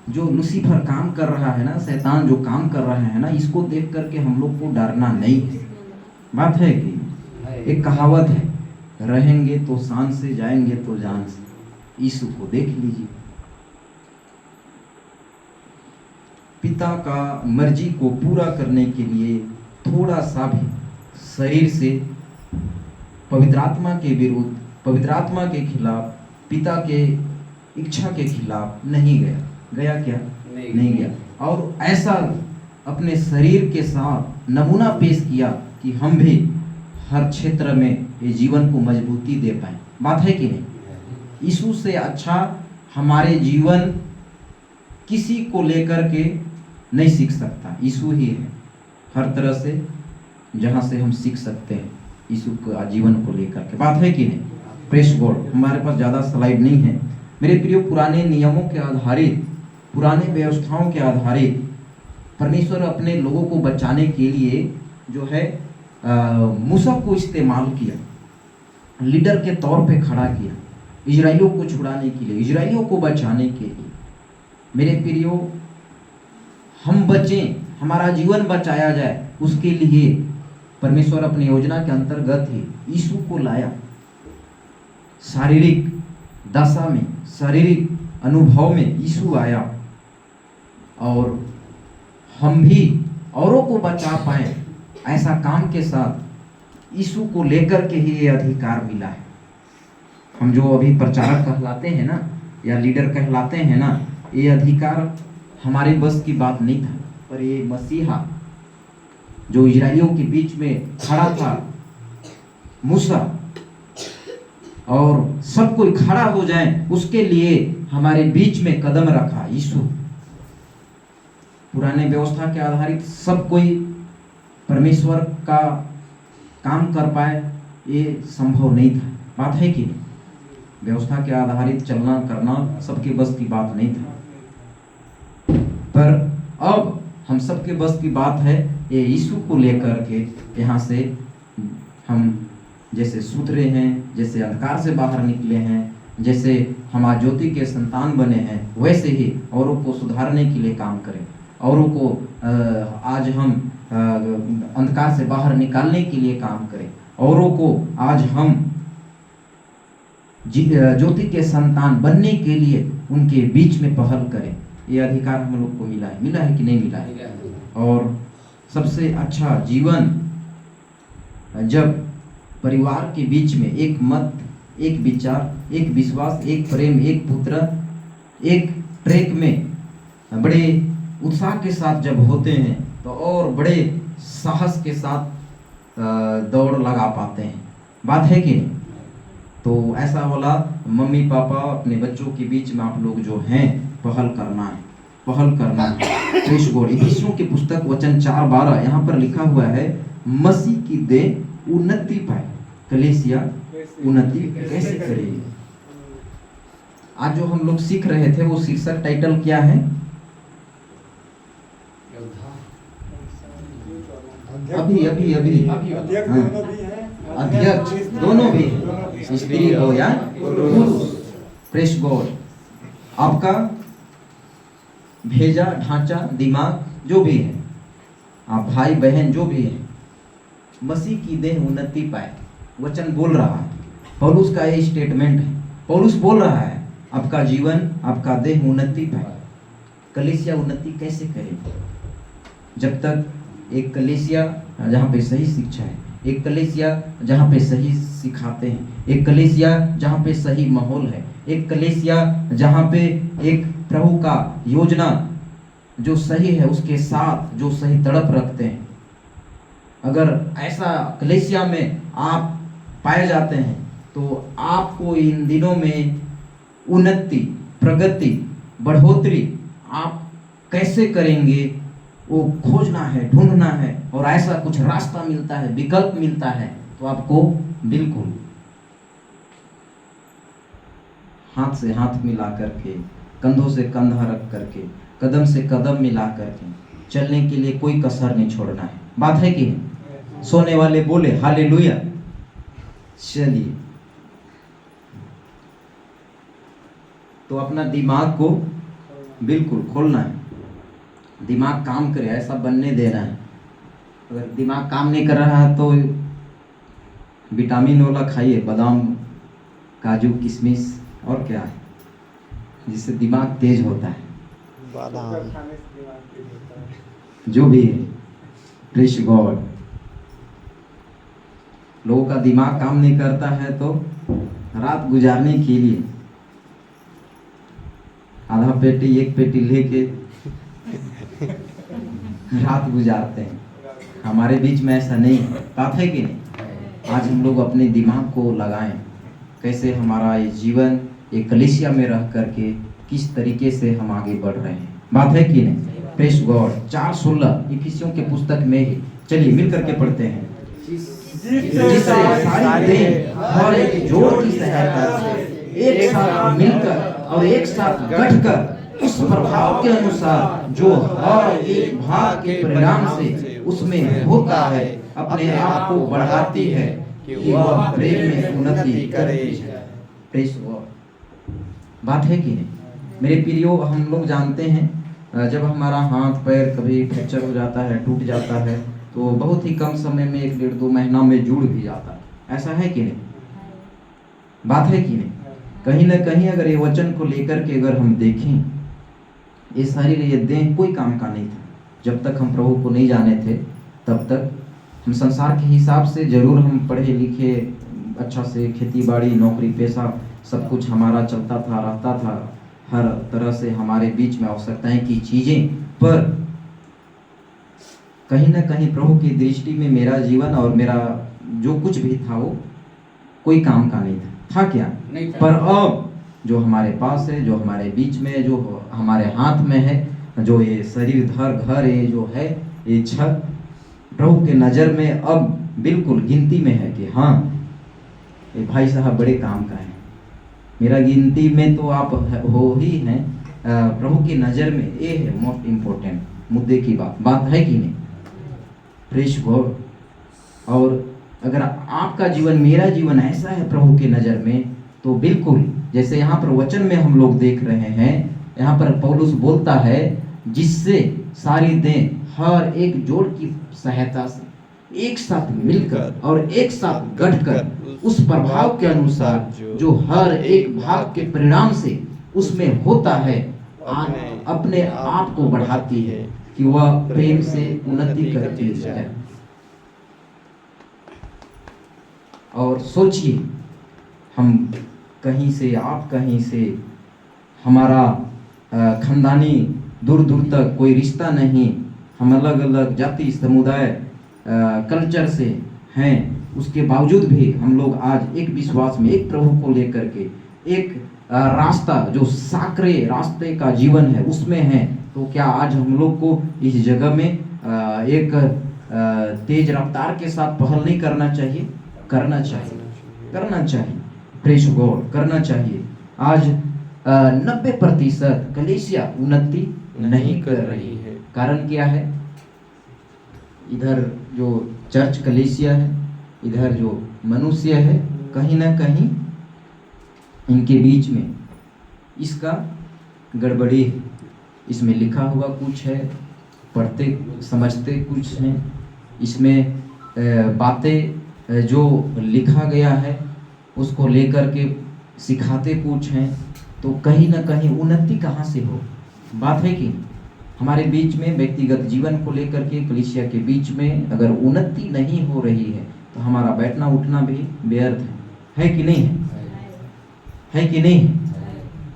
जो लूसीफर काम कर रहा है ना, शैतान जो काम कर रहा है ना, इसको देख करके हम लोग को डरना नहीं है, बात है कि एक कहावत है, रहेंगे तो शान से, जाएंगे तो जान से। यीशु को देख लीजिए, पिता का मर्जी को पूरा करने के लिए थोड़ा सा भी शरीर से पवित्र आत्मा के विरुद्ध, पवित्र आत्मा के खिलाफ, पिता के इच्छा के खिलाफ नहीं गया। गया क्या? नहीं गया। और ऐसा अपने शरीर के साथ नमूना पेश किया कि हम भी हर क्षेत्र में ये जीवन को मजबूती दे पाए, बात है कि नहीं? यीशु से अच्छा हमारे जीवन किसी को लेकर के नहीं सीख सकता, यीशु ही है हर तरह से जहाँ से हम सीख सकते हैं यीशु के जीवन को लेकर के, बात है कि नहीं? Press God. हमारे पास ज़्यादा स्लाइड नहीं है मेरे प्रियो। पुराने नियमों के आधारित, पुराने व्यवस्थाओं के आधारित परमेश्वर अपने लोगों को बचाने के लिए जो है मूसा को इस्तेमाल किया, लीडर के तौर पे खड़ा किया, इजराइलियों को छुड़ाने के लिए, इजराइलियों को बचाने के लिए। मेरे प्रियो, हम बचें, हमारा जीवन बचाया जाए, उसके लिए परमेश्वर अपनी योजना के अंतर्गत ही यीशु को लाया। शारीरिक दशा में, शारीरिक अनुभव में यीशु आया, और हम भी औरों को बचा पाए ऐसा काम के साथ यीशु को लेकर के ही ये अधिकार मिला है। हम जो अभी प्रचारक कहलाते हैं ना, या लीडर कहलाते हैं ना, ये अधिकार हमारे बस की बात नहीं था, पर ये मसीहा जो इजराइलियों के बीच में खड़ा था, मूसा, और सब कोई खड़ा हो जाए उसके लिए हमारे बीच में कदम रखा यीशु। पुराने व्यवस्था के आधारित सब कोई परमेश्वर का काम कर पाए, ये संभव नहीं था, बात है कि नहीं? व्यवस्था के आधारित चलना करना सबके बस की बात नहीं था, पर अब हम सबके बस की बात है। ये यीशु को लेकर के यहाँ से हम जैसे सुधरे हैं, जैसे अंधकार से बाहर निकले हैं, जैसे हम आज ज्योति के संतान बने हैं, वैसे ही औरों को सुधारने के लिए काम करें, औरों को आज हम अंधकार से बाहर निकालने के लिए काम करें। औरों को आज हम ज्योति के संतान बनने के लिए उनके बीच में पहल करें। ये अधिकार हम लोग को मिला है कि नहीं मिला है? और सबसे अच्छा जीवन जब परिवार के बीच में एक मत, एक विचार, एक विश्वास, एक प्रेम, एक पुत्र, एक ट्रैक में बड़े उत्साह के साथ जब होते हैं तो और बड़े साहस के साथ दौड़ लगा पाते हैं। बात है कि नहीं? तो ऐसा वाला मम्मी पापा अपने बच्चों के बीच में आप लोग जो हैं पहल करना है। Press God. इफिसियों की पुस्तक वचन 4:12 यहाँ पर लिखा हुआ है, मसीह की देह उन्नति पाए। कलीसिया उन्नति कैसे करेगी? आज जो हम लोग सीख रहे थे वो शीर्षक टाइटल क्या है? अभी अध्यक्ष दोनों भी हैं, स्त्री हो या पुरुष। Press God. आपका भेजा ढांचा दिमाग जो भी है, आप भाई बहन जो भी है, मसीह की देह उन्नति पाए। वचन बोल रहा है, पौलुस का ये स्टेटमेंट है। पौलुस बोल रहा है आपका जीवन, आपका देह उन्नति पाए। कलीसिया उन्नति कैसे करेगी? जब तक एक कलीसिया जहाँ पे सही शिक्षा है, एक कलीसिया जहाँ पे सही सिखाते हैं, एक कलीसिया जहाँ पे सही माहौल है, एक कलीसिया जहाँ पे एक प्रभु का योजना जो सही है उसके साथ जो सही तड़प रखते हैं, अगर ऐसा कलीसिया में आप पाए जाते हैं तो आपको इन दिनों में उन्नति, प्रगति, बढ़ोतरी आप कैसे करेंगे वो खोजना है, ढूंढना है। और ऐसा कुछ रास्ता मिलता है, विकल्प मिलता है तो आपको बिल्कुल हाथ से हाथ मिला करके, कंधों से कंधा रख करके, कदम से कदम मिला करके चलने के लिए कोई कसर नहीं छोड़ना है। बात है कि नहीं? सोने वाले बोले हालेलुया। चलिए, तो अपना दिमाग को बिल्कुल खोलना है, दिमाग काम करे, ऐसा बनने देना है। अगर दिमाग काम नहीं कर रहा है तो विटामिन वाला खाइए, बादाम, काजू, किशमिश और क्या है जिससे दिमाग तेज होता है, जो भी है। Press God. लोगों का दिमाग काम नहीं करता है तो रात गुजारने के लिए आधा पेटी एक पेटी लेके रात गुजारते हैं। हमारे बीच में ऐसा नहीं है। बात है कि नहीं? आज हम लोग अपने दिमाग को लगाएं, कैसे हमारा ये जीवन एक कलीसिया में रह करके किस तरीके से हम आगे बढ़ रहे हैं। बात है कि नहीं? Press God. 4:16 इफिसियों के पुस्तक में ही, चलिए मिल करके पढ़ते हैं। जिससे सारी देह हर एक जोड़ की सहायता से एक साथ मिलकर और एक साथ गठकर उस प्रभाव के अनुसार जो हर एक भाग के परिणाम से उसमें होता है, अपने आप को बढ़ाती है कि वह प्रेम में उन्नति करे। Press God. बात है कि नहीं? मेरे प्रियो, हम लोग जानते हैं जब हमारा हाथ पैर कभी फ्रैक्चर हो जाता है, टूट जाता है, तो बहुत ही कम समय में 1-1.5-2 महीना में जुड़ भी जाता है। ऐसा है कि नहीं? बात है कि नहीं? कहीं ना कहीं अगर ये वचन को लेकर के अगर हम देखें, ये शरीर, ये देह कोई काम का नहीं था। जब तक हम प्रभु को नहीं जाने थे तब तक हम संसार के हिसाब से जरूर हम पढ़े लिखे, अच्छा से खेती बाड़ी, नौकरी पेशा सब कुछ हमारा चलता था, रहता था, हर तरह से हमारे बीच में आवश्यकताएं की चीजें, पर कहीं ना कहीं प्रभु की दृष्टि में मेरा जीवन और मेरा जो कुछ भी था वो कोई काम का नहीं था क्या? नहीं था। पर अब जो हमारे पास है, जो हमारे बीच में, जो हमारे हाथ में है, जो ये शरीर, घर ये जो है, ये छत, प्रभु के नज़र में अब बिल्कुल गिनती में है कि हाँ ये भाई साहब बड़े काम का है। मेरा गिनती में तो आप हो ही हैं, प्रभु की नज़र में ये है मोस्ट इम्पोर्टेंट मुद्दे की बात है कि नहीं? Press God. और अगर आपका जीवन, मेरा जीवन ऐसा है प्रभु की नज़र में, तो बिल्कुल जैसे यहाँ पर वचन में हम लोग देख रहे हैं, यहाँ पर पौलुस बोलता है जिससे सारी दें हर एक जोड़ की सहायता से एक साथ मिलकर और एक साथ गढ़कर उस प्रभाव के अनुसार जो हर एक भाग के परिणाम से उसमें होता है अपने आप को बढ़ाती है कि वह प्रेम से उन्नति करती जाए। और सोचिए, हम कहीं से, आप कहीं से, हमारा खानदानी दूर दूर तक कोई रिश्ता नहीं, हम अलग अलग जाति समुदाय कल्चर से हैं, उसके बावजूद भी हम लोग आज एक विश्वास में, एक प्रभु को लेकर के, एक रास्ता जो साकरे रास्ते का जीवन है उसमें है। तो क्या आज हम लोग को इस जगह में एक तेज रफ्तार के साथ पहल नहीं करना चाहिए? करना चाहिए, करना चाहिए। प्रेज गॉड, करना चाहिए। आज 90% कलीसिया उन्नति नहीं कर रही है। कारण क्या है? इधर जो चर्च कलीसिया है, इधर जो मनुष्य है, कहीं ना कहीं इनके बीच में इसका गड़बड़ी है। इसमें लिखा हुआ कुछ है, पढ़ते समझते कुछ हैं, इसमें बातें जो लिखा गया है उसको लेकर के सिखाते कुछ हैं। तो कहीं ना कहीं उन्नति कहाँ से हो? बात है कि हमारे बीच में व्यक्तिगत जीवन को लेकर के, कलीसिया के बीच में अगर उन्नति नहीं हो रही है तो हमारा बैठना उठना भी व्यर्थ है कि नहीं है? है कि नहीं है?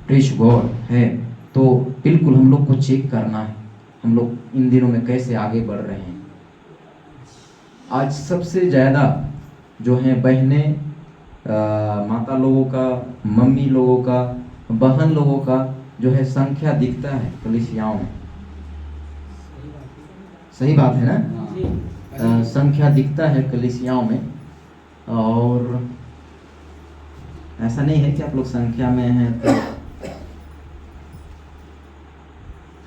प्रेज गॉड है। तो बिल्कुल हम लोग को चेक करना है, हम लोग इन दिनों में कैसे आगे बढ़ रहे हैं। आज सबसे ज़्यादा जो है बहनें, माता लोगों का, मम्मी लोगों का, बहन लोगों का जो है संख्या दिखता है कलीसियाओं में। सही बात है ना? संख्या दिखता है कलीसियाओं में। और ऐसा नहीं है कि आप लोग संख्या में हैं तो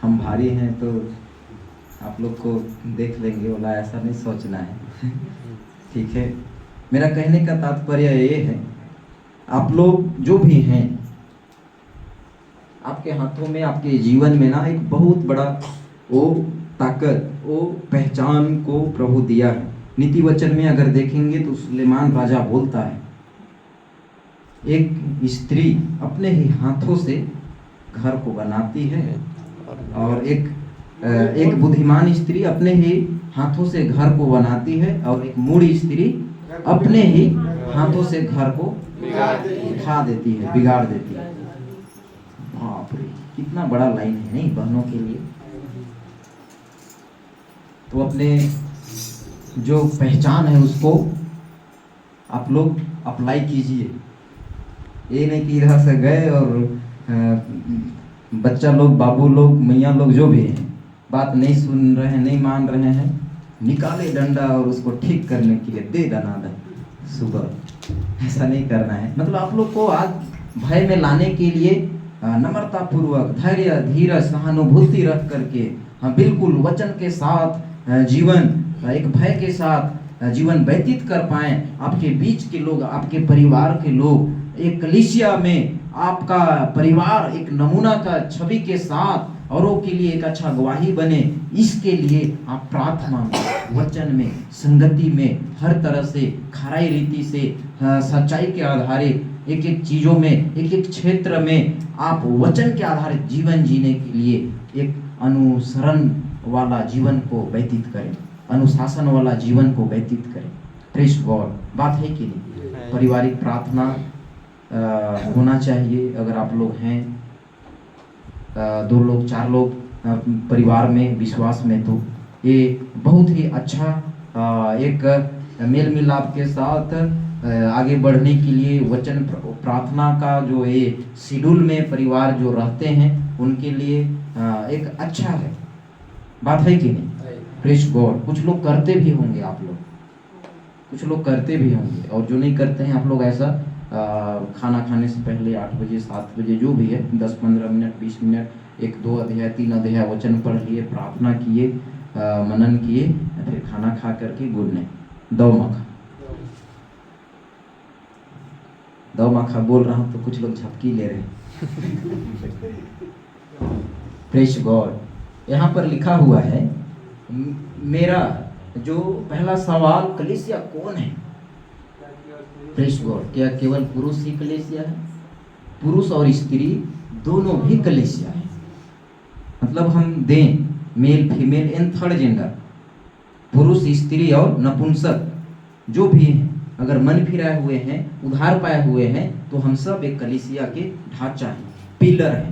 हम भारी हैं तो आप लोग को देख लेंगे, बोला ऐसा नहीं सोचना है। ठीक है, मेरा कहने का तात्पर्य ये है, आप लोग जो भी हैं, आपके हाथों में, आपके जीवन में ना एक बहुत बड़ा वो ताकत, वो पहचान को प्रभु दिया है। नीति वचन में अगर देखेंगे तो सुलेमान राजा बोलता है, एक स्त्री अपने ही हाथों से घर को बनाती है और एक बुद्धिमान स्त्री अपने ही हाथों से घर को बनाती है और एक मूढ़ी स्त्री अपने ही हाथों से घर को खा देती है, बिगाड़ देती है। बाप रे, कितना बड़ा लाइन है नहीं बहनों के लिए। तो अपने जो पहचान है उसको आप लोग अप्लाई कीजिए। ये नहीं कि इधर से गए और बच्चा लोग, बाबू लोग, मैया लोग जो भी हैं, बात नहीं सुन रहे हैं, नहीं मान रहे हैं, निकाले डंडा और उसको ठीक करने के लिए दे दनादन सुबह। ऐसा नहीं करना है। मतलब आप लोग को आज भय में लाने के लिए नम्रता पूर्वक, धैर्य, धीरज, सहानुभूति रख करके, बिल्कुल वचन के साथ जीवन, एक भय के साथ जीवन व्यतीत कर पाएं। आपके बीच के लोग, आपके परिवार के लोग, एक कलीसिया में आपका परिवार एक नमूना का छवि के साथ औरों के लिए एक अच्छा गवाही बने, इसके लिए आप प्रार्थना में, वचन में, संगति में, हर तरह से खराई रीति से, सच्चाई के आधारे, एक एक चीजों में, एक एक क्षेत्र में आप वचन के आधारित जीवन जीने के लिए एक अनुसरण वाला जीवन को व्यतीत करें, अनुशासन वाला जीवन को व्यतीत करें। प्रेज गॉड, बात है कि नहीं? पारिवारिक प्रार्थना होना चाहिए। अगर आप लोग हैं 2 लोग 4 लोग परिवार में, विश्वास में, तो ये बहुत ही अच्छा एक मेल मिलाप के साथ आगे बढ़ने के लिए वचन प्रार्थना का जो ये शेड्यूल में परिवार जो रहते हैं उनके लिए एक अच्छा है। बात है कि नहीं? Praise God. कुछ लोग करते भी होंगे, आप लोग कुछ लोग करते भी होंगे, और जो नहीं करते हैं आप लोग ऐसा खाना खाने से पहले 8 बजे 7 बजे जो भी है 10-15 मिनट 20 मिनट 1-2 अध्याय 3 अध्याय वचन पढ़ लिए, प्रार्थना किए, मनन किए, फिर खाना खा करके गुड नाइट। दो मखा बोल रहा हूँ तो कुछ लोग झपकी ले रहे हैं। Praise God. यहाँ पर लिखा हुआ है, मेरा जो पहला सवाल, कलीसिया कौन है? Praise God. क्या केवल पुरुष ही कलीसिया है? पुरुष और स्त्री दोनों भी कलीसिया है। मतलब हम दें male female and third gender, पुरुष स्त्री और नपुंसक जो भी हैं, अगर मन फिराए हुए हैं, उधार पाए हुए हैं, तो हम सब एक कलीसिया के ढांचा है, पिलर है,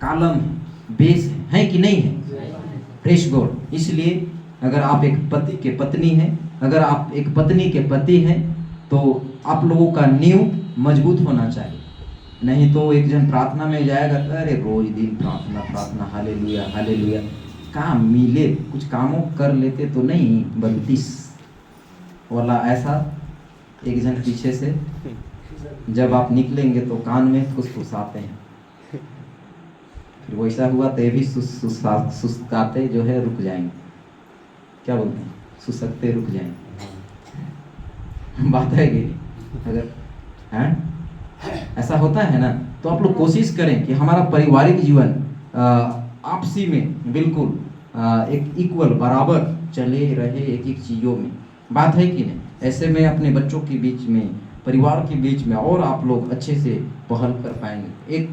कालम है, बेस है कि नहीं है? Praise God. इसलिए अगर आप एक पति के पत्नी हैं, अगर आप एक पत्नी के पति हैं, तो आप लोगों का नींव मजबूत होना चाहिए। नहीं तो एक जन प्रार्थना में जाएगा, अरे रोज दिन प्रार्थना प्रार्थना, हालेलुया हालेलुया, काम मिले कुछ कामों कर लेते तो नहीं बनती वाला। ऐसा एक जन पीछे से जब आप निकलेंगे तो कान में फुसफुसाते हैं, फिर वैसा हुआ तो ये भी सुस्ताते जो है रुक जाएंगे। क्या बोलते हैं? सुसकते रुक जाएंगे। बात है कि अगर हैं ऐसा होता है ना, तो आप लोग कोशिश करें कि हमारा पारिवारिक जीवन आपसी में बिल्कुल एक इक्वल बराबर चले रहे, एक एक चीज़ों में। बात है कि नहीं? ऐसे में अपने बच्चों के बीच में, परिवार के बीच में और आप लोग अच्छे से पहल कर पाएंगे। एक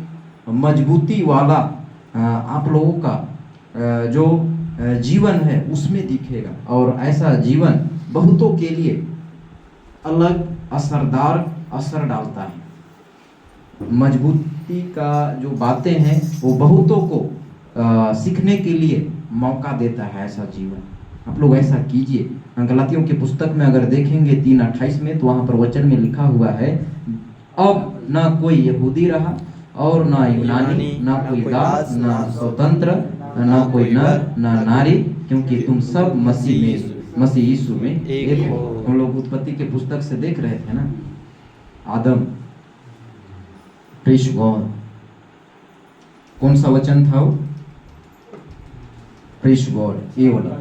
मजबूती वाला आप लोगों का जो जीवन है उसमें दिखेगा, और ऐसा जीवन बहुतों के लिए अलग असरदार असर डालता है। मजबूती का जो बातें हैं वो बहुतों को सीखने के लिए मौका देता है ऐसा जीवन। आप लोग ऐसा कीजिए। गलातियों की पुस्तक में अगर देखेंगे 3:28 में, तो वहाँ पर वचन में लिखा हुआ है, अब ना कोई यहूदी रहा और ना यूनानी, ना कोई दास, ना स्वतंत्र, ना कोई नर ना नारी, क्योंकि तुम सब मसीह यीशु में एक हो। हम लोग उत्पत्ति के पुस्तक से देख रहे थे ना, आदम। Praise God. कौन सा वचन था वो? प्रेज़ गॉड, ये वाला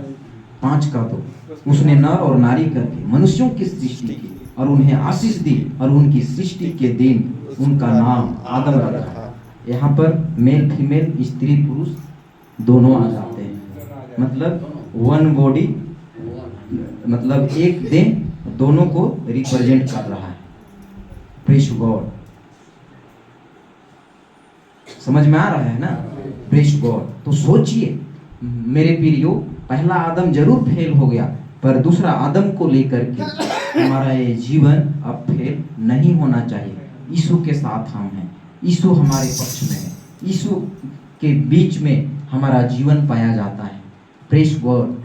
5 का। तो उसने नर और नारी करके मनुष्यों की सृष्टि की और उन्हें आशीष दी, और उनकी सृष्टि के दिन उनका नाम आदम रखा। यहाँ पर मेल फीमेल, स्त्री पुरुष दोनों आ जाते हैं। मतलब वन बॉडी, मतलब एक देह दोनों को रिप्रेजेंट कर रहा है। Praise God. समझ में आ रहा है ना? Praise God. तो सोचिए मेरे प्रियो, पहला आदम जरूर फेल हो गया, पर दूसरा आदम को लेकर के हमारा ये जीवन अब फेल नहीं होना चाहिए। यीशु के साथ हम हैं, यीशु हमारे पक्ष में है, यीशु के बीच में हमारा जीवन पाया जाता है। Praise God.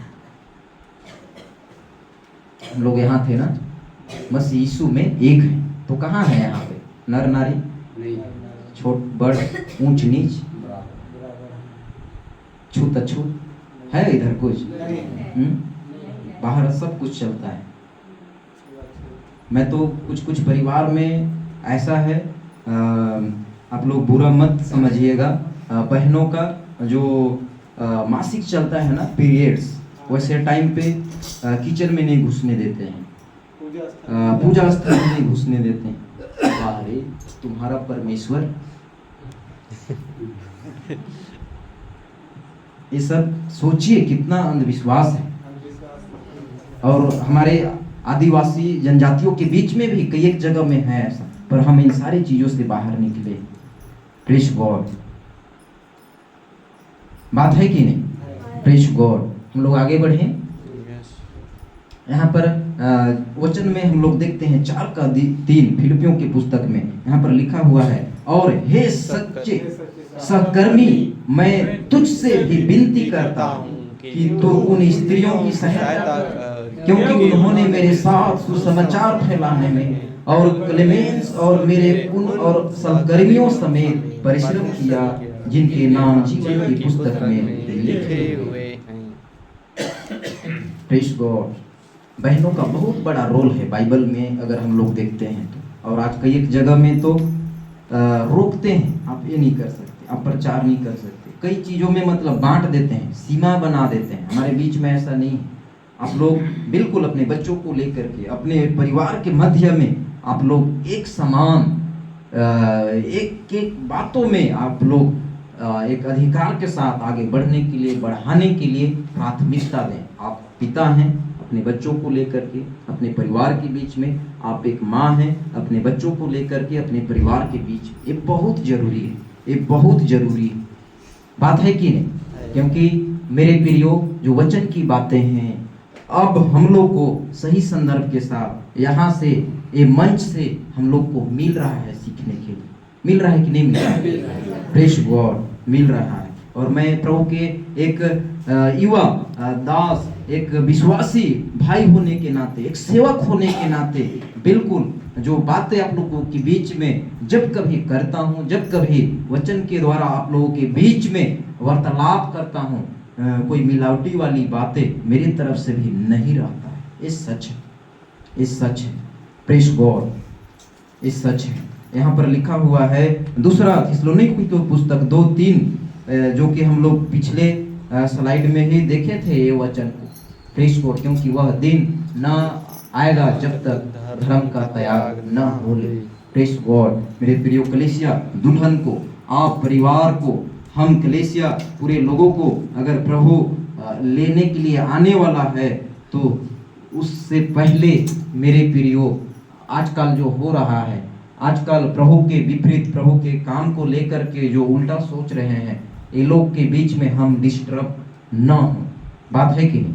हम लोग यहाँ थे ना, मसीह यीशु में एक है। तो कहाँ है यहाँ पे? नर नारी, छोट बड़, ऊंच नीच, छूत अछूत है इधर कुछ? बाहर सब कुछ चलता है। मैं तो कुछ परिवार में ऐसा है, आप लोग बुरा मत समझिएगा, बहनों का जो मासिक चलता है ना, पीरियड्स, वैसे टाइम पे किचन में नहीं घुसने देते हैं, पूजा स्थल में नहीं घुसने देते हैं। अरे तुम्हारा परमेश्वर। ये सब सोचिए कितना अंधविश्वास है। और हमारे आदिवासी जनजातियों के बीच में भी कई एक जगह में है ऐसा, पर हम इन सारी चीजों से बाहर निकले। Praise God. बात है कि नहीं? Praise God. हम लोग आगे बढ़े। यहाँ पर वचन में हम लोग देखते हैं 4:3 फिलिपियों की पुस्तक में यहाँ पर लिखा हुआ है, और हे सच्चे सहकर्मी, मैं तुझसे भी विनती करता हूँ कि तू उन स्त्रियों की सहायता कर, क्योंकि उन्होंने मेरे साथ सुसमाचार फैलाने में और क्लेमेंस और मेरे उन और सहकर्मियों समेत परिश्रम किया, जिनके नाम जीवन की पुस्तक में लिखे हुए हैं। Praise God. बहनों का बहुत बड़ा रोल है बाइबल में, अगर हम लोग देखते हैं तो। और आज कई एक जगह में तो रोकते हैं, आप ये नहीं कर सकते, आप प्रचार नहीं कर सकते, कई चीज़ों में मतलब बांट देते हैं, सीमा बना देते हैं। हमारे बीच में ऐसा नहीं है। आप लोग बिल्कुल अपने बच्चों को लेकर के, अपने परिवार के मध्य में आप लोग एक समान एक एक बातों में आप लोग एक अधिकार के साथ आगे बढ़ने के लिए, बढ़ाने के लिए प्राथमिकता दें। आप पिता हैं अपने बच्चों को लेकर के, अपने परिवार के बीच में, आप एक माँ हैं अपने बच्चों को लेकर के, अपने परिवार के बीच। ये बहुत जरूरी है, ये बहुत जरूरी बात है कि नहीं? क्योंकि मेरे प्रियो, जो वचन की बातें हैं, अब हम लोग को सही संदर्भ के साथ यहाँ से, ये मंच से हम लोग को मिल रहा है सीखने के लिए। मिल रहा है कि नहीं मिल रहा है? प्रेज गॉड, मिल रहा है। और मैं प्रभु के एक युवा दास, एक विश्वासी भाई होने के नाते, एक सेवक होने के नाते, बिल्कुल जो बातें आप लोगों के बीच में जब कभी करता हूँ, जब कभी वचन के द्वारा आप लोगों के बीच में वार्तालाप करता हूँ, कोई मिलावटी वाली बातें मेरी तरफ से भी नहीं रहता है। ये सच है, ये सच है। प्रेज गॉड, ये सच है। यहाँ पर लिखा हुआ है दूसरा थिस्सलुनीकी की पुस्तक 2:3, जो कि हम लोग पिछले स्लाइड में ही देखे थे ये वचन को। प्रेज गॉड, क्योंकि वह दिन न आएगा जब तक धर्म का त्याग न हो ले। प्रेज गॉड, मेरे प्रिय कलीसिया दुल्हन को, आप परिवार को, हम कलीसिया पूरे लोगों को अगर प्रभु लेने के लिए आने वाला है, तो उससे पहले मेरे प्रियो आजकल जो हो रहा है, आजकल प्रभु के विपरीत, प्रभु के काम को लेकर के जो उल्टा सोच रहे हैं, ये लोग के बीच में हम डिस्टर्ब न हो। बात है कि नहीं?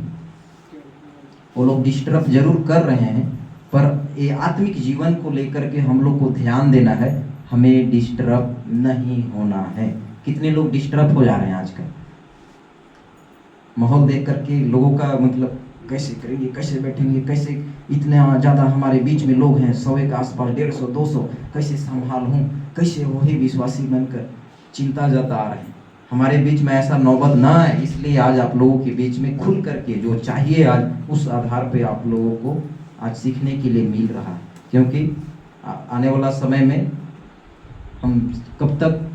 वो लोग डिस्टर्ब जरूर कर रहे हैं, पर ये आत्मिक जीवन को लेकर के हम लोग को ध्यान देना है, हमें डिस्टर्ब नहीं होना है। कितने लोग डिस्टर्ब हो जा रहे हैं आजकल माहौल देख करके, लोगों का मतलब कैसे करेंगे, कैसे बैठेंगे, कैसे इतना ज़्यादा हमारे बीच में लोग हैं, 100 के आसपास, 150, 200, कैसे संभालूं, कैसे वही विश्वासी बनकर चिंता जता आ रहे हैं। हमारे बीच में ऐसा नौबत ना है, इसलिए आज आप लोगों के बीच में खुल करके जो चाहिए आज उस आधार पे आप लोगों को आज सीखने के लिए मिल रहा है। क्योंकि आने वाला समय में हम कब तक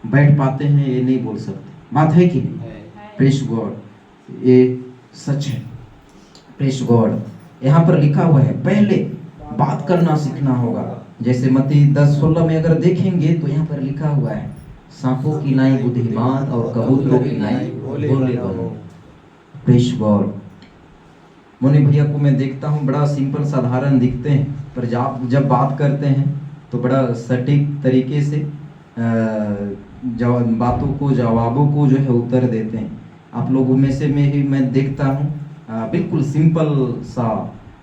बैठ पाते हैं ये नहीं बोल सकते। बात है कि नहीं? प्रेज गॉड, ये सच है। प्रेज गॉड, यहाँ पर लिखा हुआ है पहले बात करना सीखना होगा। जैसे मत्ती 10:16 में अगर देखेंगे तो यहाँ पर लिखा हुआ है, सांपों की नाई बुद्धिमान और कबूतरों की नाई भोले बनो। प्रेज गॉड, मोने भैया को मैं देखता हूँ बड़ा सिंपल साधारण दिखते हैं, पर जब बात करते हैं तो बड़ा सटीक तरीके से बातों को, जवाबों को जो है उत्तर देते हैं। आप लोगों में से में ही मैं देखता हूँ बिल्कुल सिंपल सा,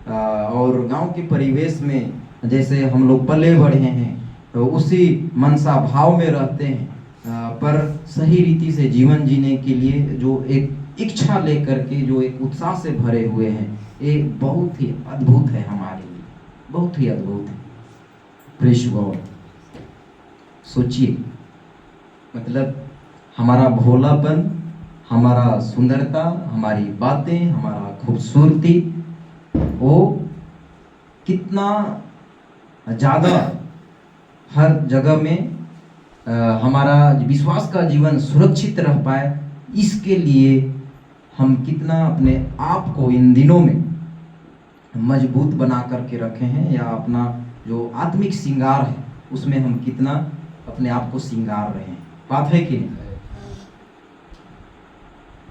और गांव के परिवेश में जैसे हम लोग पले बढ़े हैं, तो उसी मनसा भाव में रहते हैं, पर सही रीति से जीवन जीने के लिए जो एक इच्छा लेकर के, जो एक उत्साह से भरे हुए हैं, ये बहुत ही अद्भुत है हमारे लिए, बहुत ही अद्भुत है। प्रेज गॉड, सोचिए, मतलब हमारा भोलापन, हमारा सुंदरता, हमारी बातें, हमारा खूबसूरती, वो कितना ज़्यादा हर जगह में हमारा विश्वास का जीवन सुरक्षित रह पाए, इसके लिए हम कितना अपने आप को इन दिनों में मजबूत बना करके रखे हैं, या अपना जो आत्मिक श्रृंगार है उसमें हम कितना अपने आप को श्रृंगार रहे हैं। बात है कि नहीं?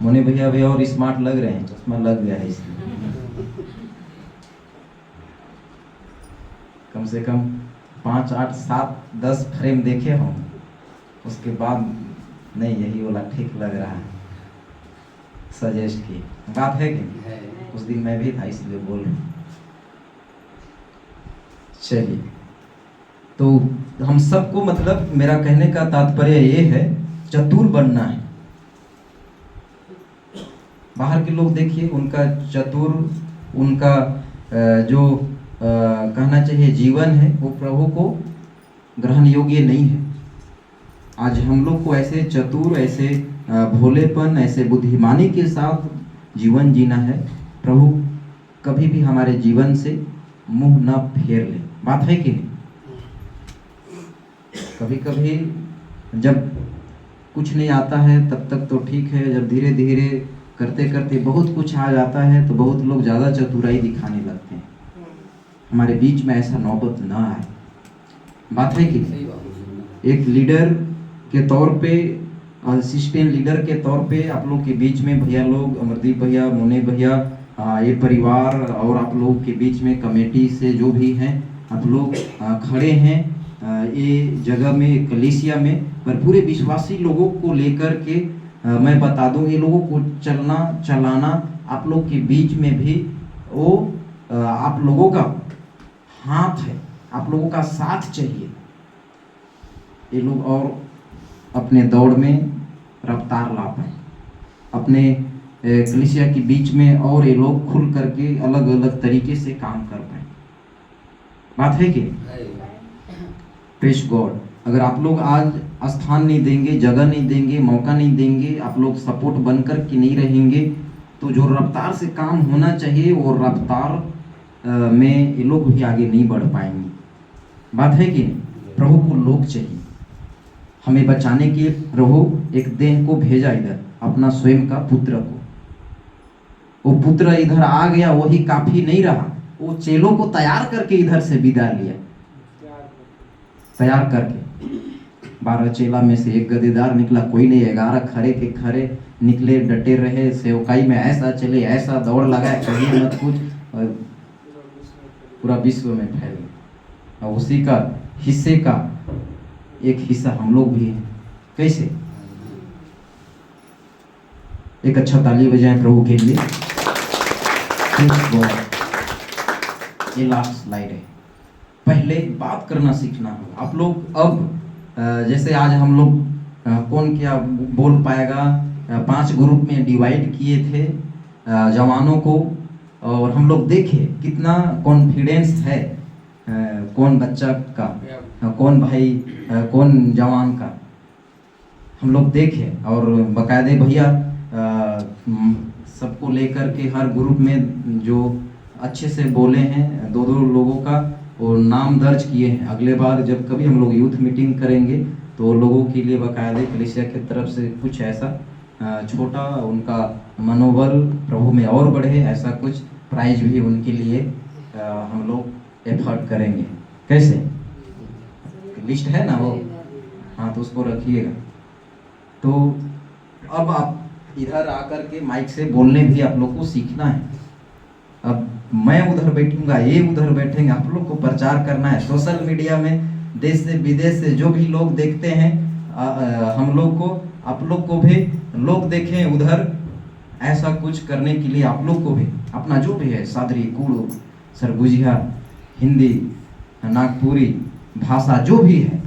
मोने भैया भी और स्मार्ट लग रहे हैं, चश्मा लग गया है इसलिए। कम से कम 5, 8, 7, 10 फ्रेम देखे हों, उसके बाद नहीं यही वाला ठीक लग रहा है, सजेस्ट की। बात है कि उस दिन मैं भी था इसलिए बोल रहा हूँ। चलिए, तो हम सबको, मतलब मेरा कहने का तात्पर्य ये है, चतुर बनना है। बाहर के लोग देखिए, उनका चतुर, उनका जो कहना चाहिए जीवन है, वो प्रभु को ग्रहण योग्य नहीं है। आज हम लोग को ऐसे चतुर, ऐसे भोलेपन, ऐसे बुद्धिमानी के साथ जीवन जीना है। प्रभु कभी भी हमारे जीवन से मुंह न फेर ले। बात है कि नहीं? कभी कभी जब कुछ नहीं आता है तब तक तो ठीक है, जब धीरे धीरे करते करते बहुत कुछ आ जाता है तो बहुत लोग ज़्यादा चतुराई दिखाने लगते हैं। हमारे बीच में ऐसा नौबत ना आए। बात है कि नहीं? एक लीडर के तौर पे असिस्टेंट लीडर के तौर पे आप लोग के बीच में भैया लोग, अमरदीप भैया, मोने भैया, ये परिवार और आप लोग के बीच में कमेटी से जो भी हैं आप लोग खड़े हैं ये जगह में, कलीसिया में। पर पूरे विश्वासी लोगों को लेकर के मैं बता दूं, ये लोगों को चलना चलाना आप लोग के बीच में भी वो आप लोगों का हाथ है, आप लोगों का साथ चाहिए। ये लोग और अपने दौड़ में रफ्तार ला पाए, अपने कलीसिया के बीच में, और ये लोग खुल करके अलग अलग तरीके से काम कर पाए। बात है कि प्रेज गॉड। अगर आप लोग आज स्थान नहीं देंगे, जगह नहीं देंगे, मौका नहीं देंगे, आप लोग सपोर्ट बनकर के नहीं रहेंगे, तो जो रफ्तार से काम होना चाहिए वो रफ्तार में ये लोग भी आगे नहीं बढ़ पाएंगे। बात है कि नहीं? प्रभु को लोग चाहिए, हमें बचाने के प्रभु एक देह को भेजा इधर, अपना स्वयं का पुत्र को। वो पुत्र इधर आ गया, वही काफी नहीं रहा, वो चेलों को तैयार करके इधर से विदा लिया, तैयार करके। 12 चेला में से एक गद्देदार निकला, कोई नहीं, 11 खरे के खरे निकले, डटे रहे, सेवकाई में ऐसा चले, ऐसा दौड़ लगाए, कहीं मत कुछ, पूरा विश्व में फैल गया। और उसी का हिस्से का एक हिस्सा हम लोग भी हैं। कैसे? एक अच्छा ताली बजाएं प्रभु के लिए। ये लास्ट स्लाइड है। पहले बात करना सीखना होगा। आप लोग अब जैसे आज हम लोग कौन क्या बोल पाएगा, 5 ग्रुप में डिवाइड किए थे जवानों को, और हम लोग देखे कितना कॉन्फिडेंस है कौन बच्चा का, कौन भाई, कौन जवान का, हम लोग देखे। और बकायदे भैया सबको लेकर के हर ग्रुप में जो अच्छे से बोले हैं, 2-2 लोगों का और नाम दर्ज किए हैं। अगले बार जब कभी हम लोग यूथ मीटिंग करेंगे तो लोगों के लिए बकायदे कलीसिया की तरफ से कुछ ऐसा छोटा उनका मनोबल प्रभु में और बढ़े, ऐसा कुछ प्राइज भी उनके लिए हम लोग एफर्ट करेंगे। कैसे? लिस्ट है ना वो, हाँ, तो उसको रखिएगा। तो अब आप इधर आकर के माइक से बोलने भी आप लोग को सीखना है। अब मैं उधर बैठूंगा, ये उधर बैठेंगे, आप लोग को प्रचार करना है। सोशल मीडिया में देश से विदेश से जो भी लोग देखते हैं हम लोग को, आप लोग को भी लोग देखें उधर। ऐसा कुछ करने के लिए आप लोग को भी अपना जो भी है, सादरी, कुड़ू, सरगुजिया, हिंदी, नागपुरी भाषा जो भी है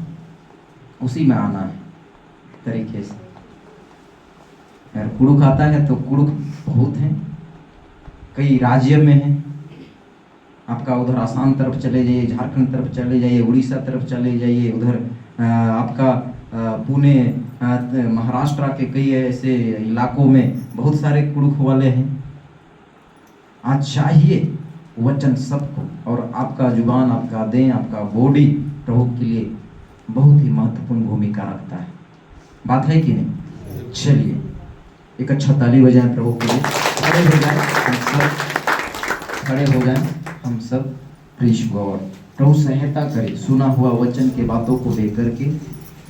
उसी में आना है तरीके से। अगर कुड़ुक आता है तो कुड़ुक बहुत हैं, कई राज्य में हैं। आपका उधर आसाम तरफ चले जाइए, झारखंड तरफ चले जाइए, उड़ीसा तरफ चले जाइए, उधर आपका पुणे, महाराष्ट्र के कई ऐसे इलाकों में बहुत सारे कुड़ुक वाले हैं। आज चाहिए वचन सबको, और आपका जुबान, आपका देह, आपका बॉडी प्रभु के लिए बहुत ही महत्वपूर्ण भूमिका रखता है। बात है कि नहीं? चलिए एक अच्छा ताली बजाएं प्रभु के लिए। खड़े हो जाएं हम सब, खड़े हो जाएं हम सब। Praise God. प्रभु सहायता करे सुना हुआ वचन के बातों को लेकर के,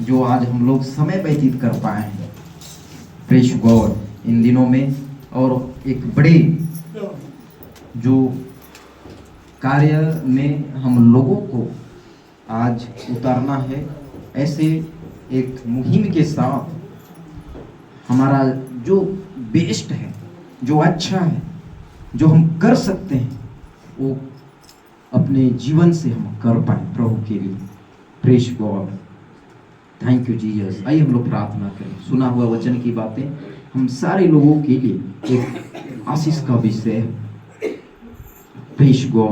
जो आज हम लोग समय व्यतीत कर पाए हैं। प्रेज गॉड इन दिनों में, और एक बड़े जो कार्य में हम लोगों को आज उतारना है, ऐसे एक मुहिम के साथ हमारा जो बेस्ट है, जो अच्छा है, जो हम कर सकते हैं, वो अपने जीवन से हम कर पाए प्रभु के लिए। Praise God, thank you Jesus. आइए हम लोग प्रार्थना करें। सुना हुआ वचन की बातें हम सारे लोगों के लिए एक आशीष का विषय है। Praise God.